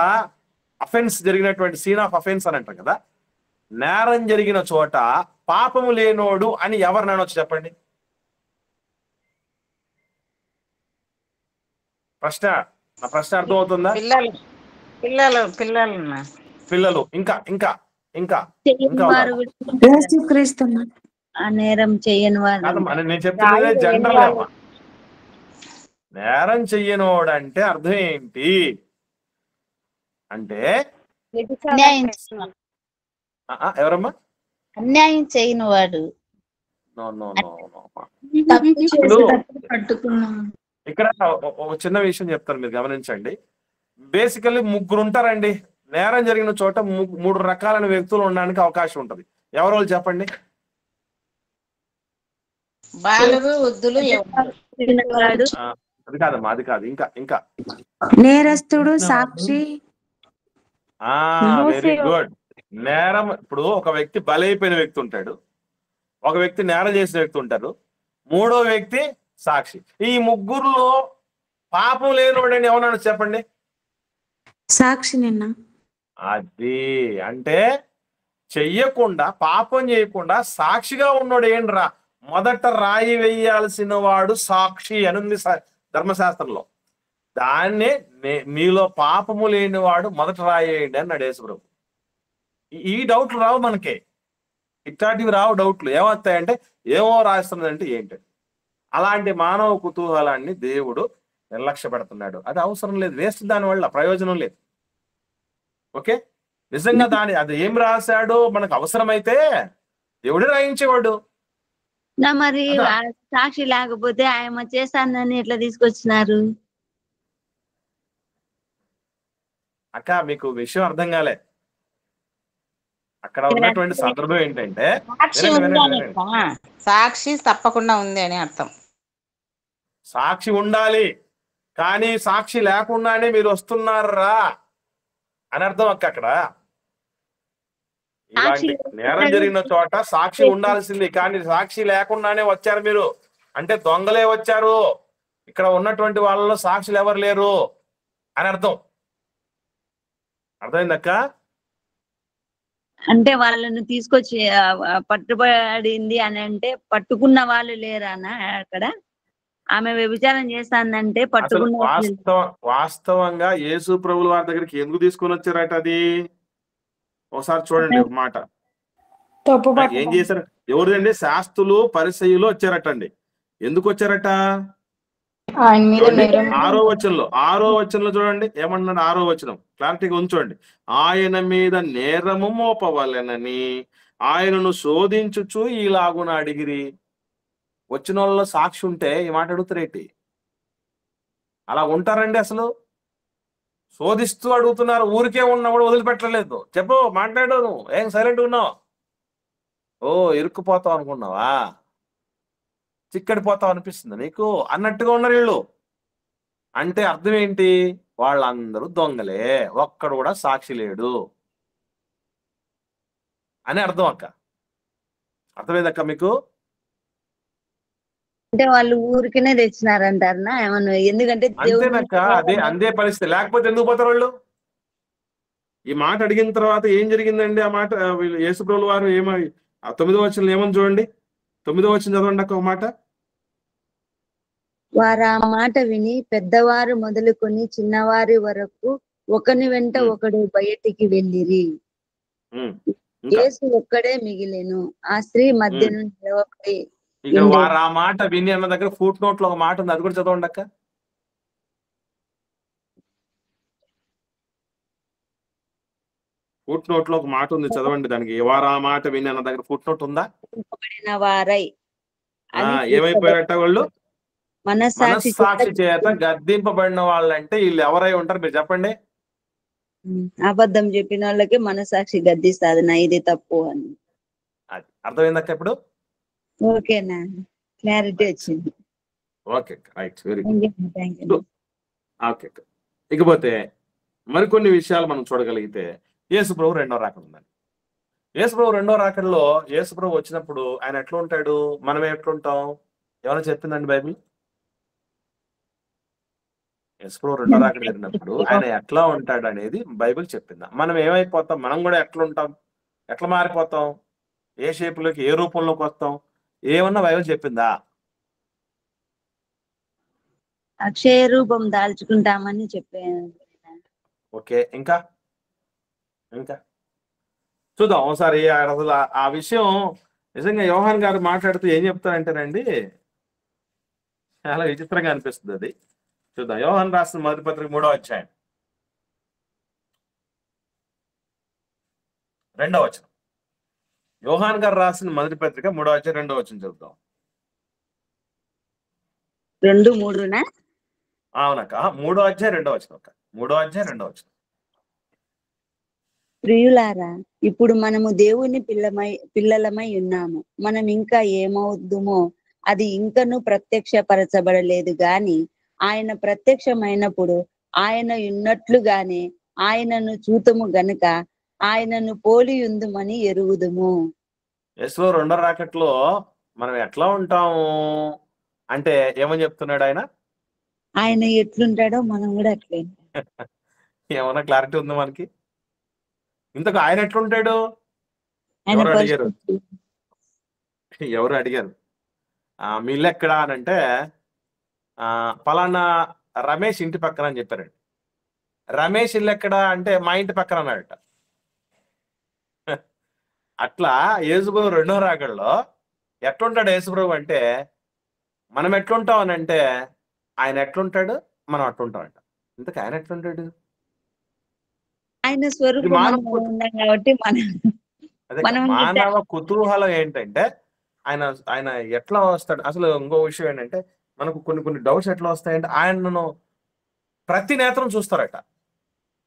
అఫెన్స్ జరిగినటువంటి సీన్ ఆఫ్ అఫెన్స్ అని అంటారు కదా. నేరం జరిగిన చోట పాపము లేనోడు అని ఎవరు అనొచ్చు చెప్పండి? నా ప్రశ్న అర్థం అవుతుందా? పిల్లలు ఇంకా ఇంకా ఇంకా నేరం చెయ్యని వారు. నేను చెప్తున్నదే జనరల్ అమ్మా. నేరం చెయ్యనోడు అంటే అర్థం ఏంటి అంటే, ఎవరమ్మా? అన్యాయం చేయని వాడు. ఇక్కడ ఒక చిన్న విషయం చెప్తాను, మీరు గమనించండి. బేసికల్లీ 3 ఉంటారండి. నేరం జరిగిన చోట 3 రకాలైన వ్యక్తులు ఉండడానికి అవకాశం ఉంటది. ఎవరో చెప్పండి. అది కాదమ్మా, అది కాదు. ఇంకా ఇంకా నేరస్తుడు, సాక్షి. Very good. నేరం, ఇప్పుడు ఒక వ్యక్తి బలైపోయిన వ్యక్తి ఉంటాడు, ఒక వ్యక్తి నేరం చేసిన వ్యక్తి ఉంటారు, 3వ వ్యక్తి సాక్షి. ఈ 3లో పాపం లేనివాడని ఎవరన్నా చెప్పండి? సాక్షి. నిన్న అది అంటే చెయ్యకుండా, పాపం చేయకుండా సాక్షిగా ఉన్నాడు. ఏంట్రా? మొదట రాయి వేయాల్సిన వాడు సాక్షి అని ఉంది ధర్మశాస్త్రంలో. దాన్నే మీలో పాపము లేనివాడు మొదట రాయేయండి అన్నాడు యేసుప్రభు. ఈ డౌట్లు రావు మనకి, ఇట్లాంటివి రావు డౌట్లు. ఏమవుతాయంటే ఏమో రాస్తున్నదంటే ఏంటి. అలాంటి మానవ కుతూహలాన్ని దేవుడు నిర్లక్ష్య పెడుతున్నాడు. అది అవసరం లేదు, వేస్ట్, దానివల్ల ప్రయోజనం లేదు. ఓకే, నిజంగా అది ఏం రాశాడో మనకు అవసరమైతే దేవుడే రాయించేవాడు. మరి సాక్షి లేకపోతే ఆయన చేశానని ఎట్లా తీసుకొచ్చినారు? అక్క మీకు విషయం అర్థం కాలే. అక్కడ ఉన్నటువంటి సందర్భం ఏంటంటే సాక్షి తప్పకుండా ఉంది అని అర్థం. సాక్షి ఉండాలి, కానీ సాక్షి లేకుండానే మీరు వస్తున్నారా అని అర్థం అక్క. అక్కడ ఇలాంటి నేరం జరిగిన చోట సాక్షి ఉండాల్సింది, కానీ సాక్షి లేకుండానే వచ్చారు మీరు అంటే దొంగలే వచ్చారు, ఇక్కడ ఉన్నటువంటి వాళ్ళలో సాక్షులు ఎవరు లేరు అని అర్థం. అర్థమైందక్క? అంటే వాళ్ళను తీసుకొచ్చి పట్టుబడింది అని అంటే పట్టుకున్న వాళ్ళు లేరానా అక్కడ? ఆమె వ్యభిచారం చేస్తానంటే పట్టుకున్న వాస్తవంగా యేసు ప్రభుల వారి దగ్గరికి ఎందుకు తీసుకొని వచ్చారట? అది ఒకసారి చూడండి ఒక మాట. ఏం చేశారు? ఎవరిదండి? శాస్త్రులు పరిసయ్యులు వచ్చారటండి. ఎందుకు వచ్చారట? 6వ వచనంలో చూడండి ఏమన్నాడు. 6వ వచనం క్లారిటీగా ఉంచండి. ఆయన మీద నేరము మోపవలెనని ఆయనను శోధించుచు ఈలాగున అడిగిరి. వచ్చిన వాళ్ళలో సాక్షి ఉంటే ఈ మాట అడుగుతారేంటి? అలా ఉంటారండి అసలు? శోధిస్తూ అడుగుతున్నారు. ఊరికే ఉన్నప్పుడు వదిలిపెట్టలేదు. చెప్పు, మాట్లాడు, నువ్వు ఏం సైలెంట్ ఉన్నావు? ఓ ఇరుక్కుపోతావు అనుకున్నావా? చిక్కడిపోతావు అనిపిస్తుంది నీకు అన్నట్టుగా ఉన్నారు వీళ్ళు. అంటే అర్థం ఏంటి? వాళ్ళందరూ దొంగలే, ఒక్కడు కూడా సాక్షి లేడు అని అర్థం అక్క. అర్థమైందక్క మీకు? అంటే వాళ్ళు ఊరికనే తెచ్చినారంటారనా ఏమన్నా? ఎందుకంటే అంతేనక్క, అదే పరిస్థితి. లేకపోతే ఎందుకు పోతారు వాళ్ళు? ఈ మాట అడిగిన తర్వాత ఏం జరిగిందండి? ఆ మాట యేసుప్రభుల వారు ఏమని 9వ వచనం ఏమని చూడండి. 9వ వచనం చదవండి అక్క ఒక మాట. వారు ఆ మాట విని పెద్దవారు మొదలుకొని చిన్నవారి వరకు ఒకని వెంట ఒకడు బయటికి వెళ్ళిరి. యేసు ఒక్కడే మిగిలేను. ఆ స్త్రీ మధ్యను నిలవబడి వారు ఆ మాట విని అన్న దగ్గర ఫుట్ నోట్ లో ఒక మాట ఉంది, అది కూడా చదవండి అక్క. ఫుట్ నోట్ లో ఒక మాట ఉంది, చదవండి. దానికి వారు ఆ మాట విని అన్న దగ్గర ఫుట్ నోట్ ఉందా? వారై ఏమైపోయారట వాళ్ళు? మనస్సాక్షి చేత గద్దింపబడిన వాళ్ళంటే వీళ్ళు ఎవరై ఉంటారు మీరు చెప్పండి? అబద్ధం చెప్పిన వాళ్ళకి మనస్సాక్షి గద్దిస్తాది నా ఇది తప్పు అని. అది అర్థమైందక్క ఇప్పుడు? ఓకేనా, క్లారిటీ వచ్చింది. Okay right, very good. Okay, ఇకపోతే మరికొన్ని విషయాలు మనం చూడగలిగితే యేసుప్రభు 2వ రాకడ ఉందండి. యేసుప్రభు 2వ రాకడలో యేసుప్రభు వచ్చినప్పుడు ఆయన ఎట్లా ఉంటాడు, మనం ఎట్లుంటాం? ఏమైనా చెప్పిందండి బైబిల్? యేసుప్రభు 2వ రాకడ జరిగినప్పుడు ఆయన ఎట్లా ఉంటాడు అనేది బైబిల్ చెప్పిందా? మనం ఏమైపోతాం? మనం కూడా ఎట్లుంటాం? ఎట్లా మారిపోతాం? ఏ షేపులోకి, ఏ రూపంలోకి వస్తాం? ఏమన్నా బైబిల్ చెప్పిందా? అక్షయ రూపం దాల్చుకుంటామని చెప్పాను. ఓకే, ఇంకా చూద్దాం ఒకసారి. అసలు ఆ విషయం నిజంగా యోహాన్ గారు మాట్లాడుతూ ఏం చెప్తారంటేనండి, చాలా విచిత్రంగా అనిపిస్తుంది. అది చూద్దాం. యోహాన్ రాసిన మొదటి పత్రిక 3వ అధ్యాయం 2వ వచనం. యోహాన్ గారు రాసిన మొదటి పత్రిక 3వ అధ్యాయం 2వ వచనం చదువుతాం. 2:3 అవునక్క, 3వ అధ్యాయం 2వ వచనం అక్క. 3వ అధ్యాయం 2వ వచనం. ప్రియులారా, ఇప్పుడు మనము దేవుని పిల్లలమై ఉన్నాము. మనం ఇంకా ఏమవుద్దుమో అది ఇంకనూ ప్రత్యక్షపరచబడలేదు గాని ఆయన ప్రత్యక్షమైనప్పుడు ఆయన ఉన్నట్లుగానే ఆయనను చూతము గనుక ఆయనను పోలి ఉందుమని ఎరుగుదుము. యేసు 2వ రాకట్లో మనం ఎట్లా ఉంటాము అంటే ఏమని చెప్తున్నాడు ఆయన? ఆయన ఎట్లుంటాడో మనం కూడా అట్లే. ఏమన్నా క్లారిటీ ఉందా మనకి? ఇంతకు ఆయన ఎట్లుంటాడు? ఎవరు అడిగారు మీ ఇల్లు ఎక్కడా అని అంటే పలానా రమేష్ ఇంటి పక్కన అని చెప్పారండి. రమేష్ ఇల్లు ఎక్కడ అంటే మా ఇంటి పక్కన అన్నాడట. అట్లా యేసుప్రభు రెండో రాకడలో ఎట్లుంటాడు యేసుప్రభు అంటే, మనం ఎట్లుంటాం అని అంటే ఆయన ఎట్లుంటాడు, మనం అట్లుంటామంట. ఇంతకు ఆయన ఎట్లుంటాడు? ఆయన స్వరూపం మానవ మనం ఉన్నాం కాబట్టి అదే మనం మానవ కుతూహలం ఏంటంటే ఆయన ఆయన ఎట్లా వస్తాడు. అసలు ఇంకో విషయం ఏంటంటే మనకు కొన్ని డౌట్స్ ఎట్లా వస్తాయంటే ఆయనను ప్రతి నేత్రం చూస్తారట.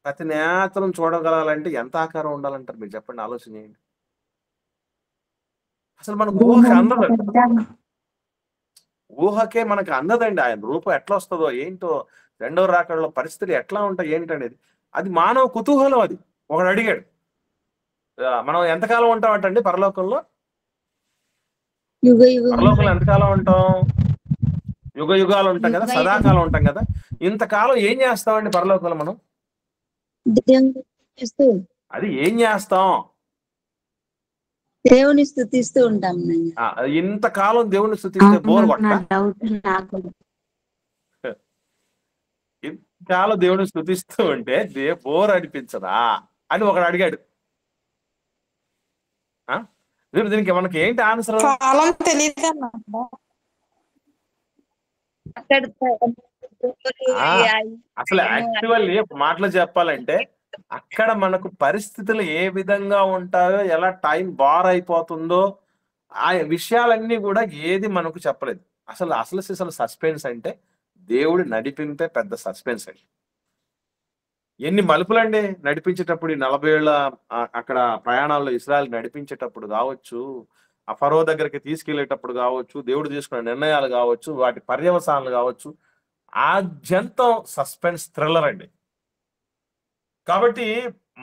ప్రతి నేత్రం చూడగలాలంటే ఎంత ఆకారం ఉండాలంటారు మీరు చెప్పండి, ఆలోచన చేయండి. అసలు మనకు ఊహకి అందదండి, ఊహకే మనకు అందదండి ఆయన రూపం ఎట్లా వస్తుందో ఏంటో, రెండో రాకడలో పరిస్థితులు ఎట్లా ఉంటాయి ఏంటనేది. అది మానవ కుతూహలం. అది ఒకడు అడిగాడు, మనం ఎంతకాలం ఉంటామంటండి పరలోకంలో? పరలోకంలో ఎంతకాలం ఉంటాం? యుగ యుగాలు ఉంటాం కదా, సదాకాలం ఉంటాం కదా. ఇంతకాలం ఏం చేస్తామండి పరలోకంలో మనం? అది ఏం చేస్తాం? దేవుని స్తుతిస్తూ ఉంటాం. ఇంతకాలం దేవుని స్తుతిస్తే బోర్ కొట్ట? ఇంతకాలం దేవుని స్తుతిస్తూ ఉంటే బోర్ అనిపించదా అని ఒకడు అడిగాడు. దీనికి మనకి ఏంటి ఆన్సర్? అసలు యాక్చువల్లీ మాటలు చెప్పాలంటే అక్కడ మనకు పరిస్థితులు ఏ విధంగా ఉంటాయో, ఎలా టైం బార్ అయిపోతుందో ఆ విషయాలన్నీ కూడా ఏది మనకు చెప్పలేదు. అసలు సస్పెన్స్ అంటే దేవుడి నడిపింపే పెద్ద సస్పెన్స్ అండి. ఎన్ని మలుపులండి నడిపించేటప్పుడు, 40 ఏళ్ళ అక్కడ ప్రయాణాల్లో ఇశ్రాయేల్ నడిపించేటప్పుడు కావచ్చు, ఆ ఫరో దగ్గరికి తీసుకెళ్లేటప్పుడు కావచ్చు, దేవుడు తీసుకున్న నిర్ణయాలు కావచ్చు, వాటి పర్యవసానాలు కావచ్చు, ఆద్యంతం సస్పెన్స్ థ్రిల్లర్ అండి. కాబట్టి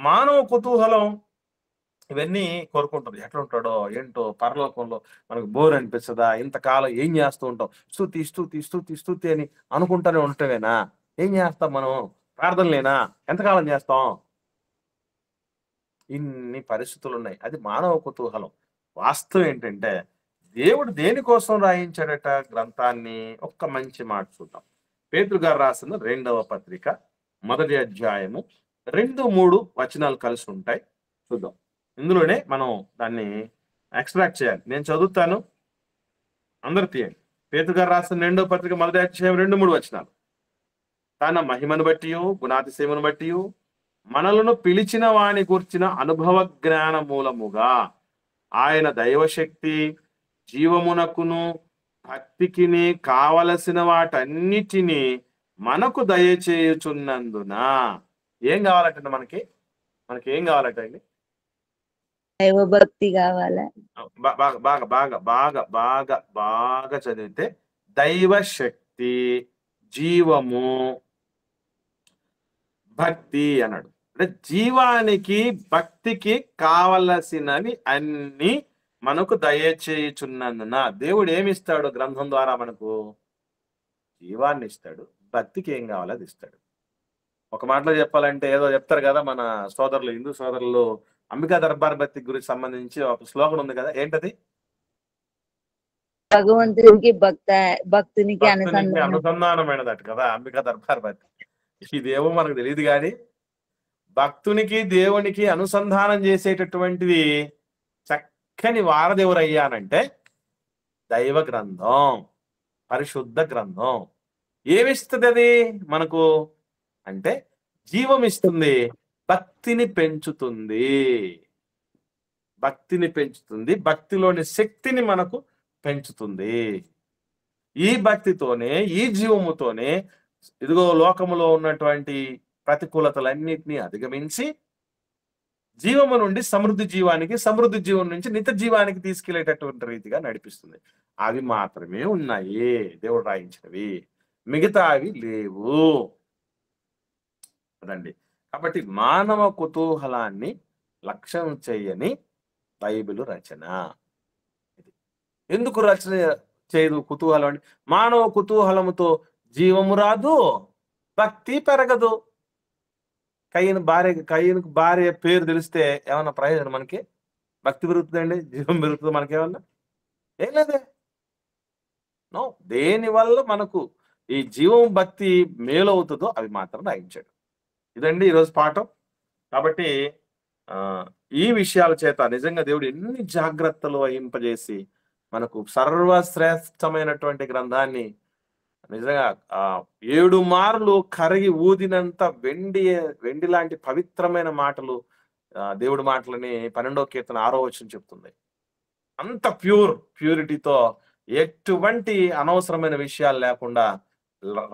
మానవ కుతూహలం ఇవన్నీ కోరుకుంటుంది. ఎట్లా ఉంటాడో ఏంటో పరలోకంలో, మనకు బోర్ అనిపిస్తుందా, ఇంతకాలం ఏం చేస్తూ ఉంటాం, స్తుతి అని అనుకుంటూనే ఉంటావేనా? ఏం చేస్తాం మనం? ప్రార్థనలేనా? ఎంతకాలం చేస్తాం? ఇన్ని పరిస్థితులు ఉన్నాయి. అది మానవ కుతూహలం. వాస్తవం ఏంటంటే దేవుడు దేనికోసం రాయించాడట గ్రంథాన్ని? ఒక్క మంచి మాట చూద్దాం. పేతురు గారు రాసిన 2వ పత్రిక 1వ అధ్యాయము 2-3 వచనాలు కలిసి ఉంటాయి, చూద్దాం. ఇందులోనే మనం దాన్ని ఎక్స్ట్రాక్ట్ చేయాలి. నేను చదువుతాను, అందరు తీయండి. పేతురు గారు రాసిన 2వ పత్రిక 1వ అధ్యాయం 2-3 వచనాలు. తన మహిమను బట్టి, గుణాతిశయమును బట్టి, మనలను పిలిచిన వాని కూర్చిన అనుభవ జ్ఞాన మూలముగా ఆయన దైవశక్తి, జీవమునకును భక్తికిని కావలసిన వాటన్నిటినీ మనకు దయచేయుచున్నందున. ఏం కావాలంటే మనకి ఏం కావాలంటే దైవభక్తి కావాలా? బాగా బాగా బాగా బాగా బాగా బాగా చదివితే దైవశక్తి, జీవము, భక్తి అన్నాడు. అంటే జీవానికి భక్తికి కావలసినవి అన్ని మనకు దయచేయుచున్నందున. దేవుడు ఏమిస్తాడు గ్రంథం ద్వారా? మనకు జీవాన్ని ఇస్తాడు, భక్తికి ఏం కావాలో అది ఇస్తాడు. ఒక మాటలో చెప్పాలంటే ఏదో చెప్తారు కదా మన సోదరులు, హిందూ సోదరులు, అంబికా దర్బార్ భక్తి గురించి సంబంధించి ఒక శ్లోకం ఉంది కదా, ఏంటది? భగవంతునికి భక్తునికి అనుసంధానమైనదట కదా అంబికా దర్బార్ భక్తి. ఇదేమో మనకు తెలియదు కానీ భక్తునికి దేవునికి అనుసంధానం చేసేటటువంటిది చక్కని వారదేవురయ్యానంటే దైవ గ్రంథం, పరిశుద్ధ గ్రంథం. ఏమిస్తుంది అది మనకు అంటే? జీవం ఇస్తుంది, భక్తిని పెంచుతుంది, భక్తిలోని శక్తిని మనకు పెంచుతుంది. ఈ భక్తితోనే, ఈ జీవముతోనే ఇదిగో లోకములో ఉన్నటువంటి ప్రతికూలతలన్నిటినీ అధిగమించి జీవము నుండి సమృద్ధి జీవానికి, సమృద్ధి జీవం నుంచి నిత్య జీవానికి తీసుకెళ్లేటటువంటి రీతిగా నడిపిస్తుంది. అవి మాత్రమే ఉన్నాయి దేవుడు రాయించినవి, మిగతా అవి లేవు కదండి. కాబట్టి మానవ కుతూహలాన్ని లక్ష్యం చేయని బైబిల్ రచన. ఎందుకు రచన చేయదు కుతూహలం అంటే? మానవ కుతూహలముతో జీవము రాదు, భక్తి పెరగదు. కయ్యనుకు భార్య పేరు తెలిస్తే ఏమన్నా ప్రయోజనం మనకి? భక్తి పెరుగుతుందండి, జీవం పెరుగుతుంది మనకేమన్నా? ఏం లేదే. నో. దేనివల్ల మనకు ఈ జీవం భక్తి మేలవుతుందో అవి మాత్రం రాయించాడు. ఇదండి ఈరోజు పాఠం. కాబట్టి ఈ విషయాల చేత నిజంగా దేవుడు ఎన్ని జాగ్రత్తలు వహింపజేసి మనకు సర్వశ్రేష్టమైనటువంటి గ్రంథాన్ని నిజంగా 7 మార్లు కరిగి ఊదినంత వెండి లాంటి పవిత్రమైన మాటలు దేవుడి మాటలని 12వ కీర్తన 6వ వచనం చెప్తుంది. అంత ప్యూరిటీతో ఎటువంటి అనవసరమైన విషయాలు లేకుండా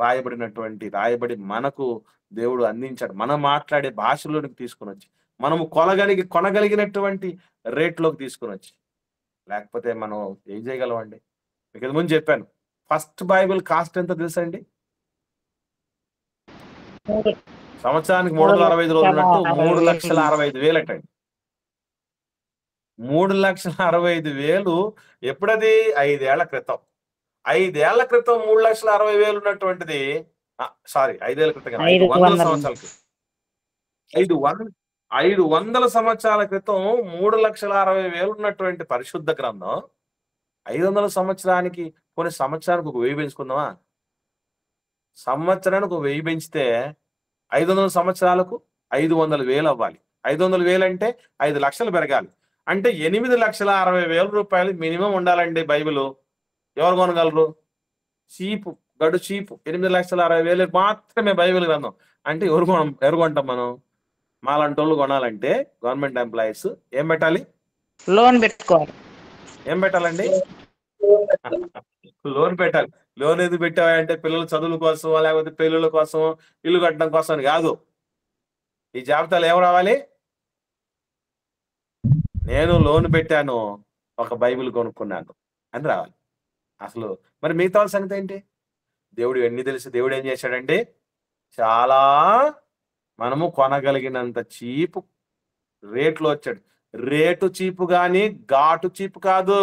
రాయబడి మనకు దేవుడు అందించాడు. మనం మాట్లాడే భాషలోనికి తీసుకుని వచ్చి, మనము కొనగలిగినటువంటి రేట్లోకి తీసుకుని వచ్చి, లేకపోతే మనం ఏం చేయగలమండి? మీకు ఇది ముందు చెప్పాను, ఫస్ట్ బైబిల్ కాస్ట్ ఎంత తెలుసండి? సంవత్సరానికి 365 రోజులు ఉన్నట్టు 3,65,000 అటండి. 3,65,000 ఎప్పుడది? 5 ఏళ్ల క్రితం. 5 ఏళ్ల క్రితం 3,60,000 ఉన్నటువంటిది, సారీ 5 ఏళ్ల క్రితం 500 సంవత్సరాల క్రితం, 500 సంవత్సరాల క్రితం 3,60,000 ఉన్నటువంటి పరిశుద్ధ గ్రంథం 500 సంవత్సరానికి, కొన్ని సంవత్సరానికి 1,000 పెంచుకుందామా? సంవత్సరానికి 1,000 పెంచితే 500 సంవత్సరాలకు 500,000 అవ్వాలి. 500,000 అంటే 5 లక్షలు పెరగాలి. అంటే 8,60,000 రూపాయలు మినిమం ఉండాలండి బైబిల్. ఎవరు కొనగలరు? గడు చీపు 8,60,000 మాత్రమే బైబిల్ గ్రంథం. అంటే ఎవరు కొంటాం మనం? మాలాంటి వాళ్ళు కొనాలంటే గవర్నమెంట్ ఎంప్లాయీస్ ఏం పెట్టాలి? లోన్ పెట్టుకోవాలి. ఏం పెట్టాలండి? లోన్ పెట్టాలి. లోన్ ఎందుకు పెట్టావా అంటే పిల్లల చదువుల కోసం, లేకపోతే పెళ్ళిళ్ళ కోసం, ఇల్లు కట్టడం కోసం అని కాదు. ఈ జాబితాలు ఏం రావాలి? నేను లోన్ పెట్టాను, ఒక బైబిల్ కొనుక్కున్నాను అని రావాలి. అసలు మరి మిగతా వాళ్ళ సంగతి ఏంటి? దేవుడు ఎన్ని తెలిసి దేవుడు ఏం చేశాడంటే, చాలా మనము కొనగలిగినంత చీపు రేట్లో వచ్చాడు. రేటు చీపు కానీ ఘాటు చీపు కాదు.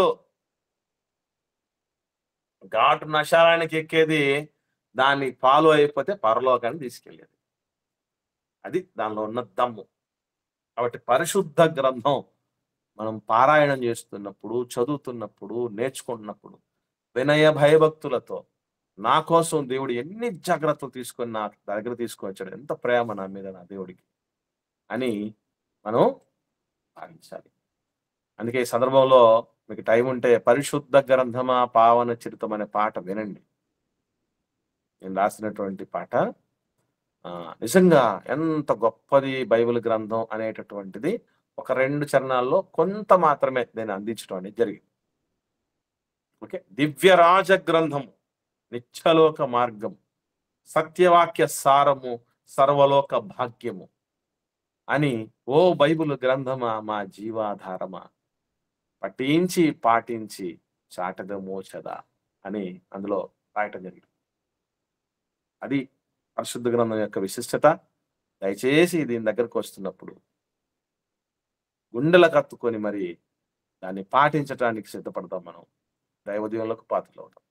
ఘాటు నశాలానికి ఎక్కేది, దాన్ని ఫాలో అయిపోతే పరలోకాన్ని తీసుకెళ్ళేది. అది దానిలో ఉన్న దమ్ము. కాబట్టి పరిశుద్ధ గ్రంథం మనం పారాయణం చేస్తున్నప్పుడు, చదువుతున్నప్పుడు, నేర్చుకుంటున్నప్పుడు వినయ భయభక్తులతో, నా కోసం దేవుడు ఎన్ని జాగ్రత్తలు తీసుకొని నా దగ్గర తీసుకొచ్చాడు, ఎంత ప్రేమ నా మీద నా దేవుడికి అని మనం భావించాలి. అందుకే ఈ సందర్భంలో మీకు టైం ఉంటే పరిశుద్ధ గ్రంథమా పావన చరితం అనే పాట వినండి. నేను రాసినటువంటి పాట. నిజంగా ఎంత గొప్పది బైబిల్ గ్రంథం అనేటటువంటిది ఒక 2 చరణాల్లో కొంత మాత్రమే నేను అందించడం అనేది జరిగింది. ఓకే. దివ్య రాజ గ్రంథము, నిత్యలోక మార్గం, సత్యవాక్య సారము, సర్వలోక భాగ్యము అని, ఓ బైబిల్ గ్రంథమా మా జీవాధారమా, పఠించి పాటించి చాటదమో చదా అని అందులో రాయటం జరిగింది. అది పరిశుద్ధ గ్రంథం యొక్క విశిష్టత. దయచేసి దీని దగ్గరకు వస్తున్నప్పుడు గుండెలకు హత్తుకొని మరి దాన్ని పాటించడానికి సిద్ధపడతాం. మనం దైవదీవులకు పాత్రలు అవుతాం.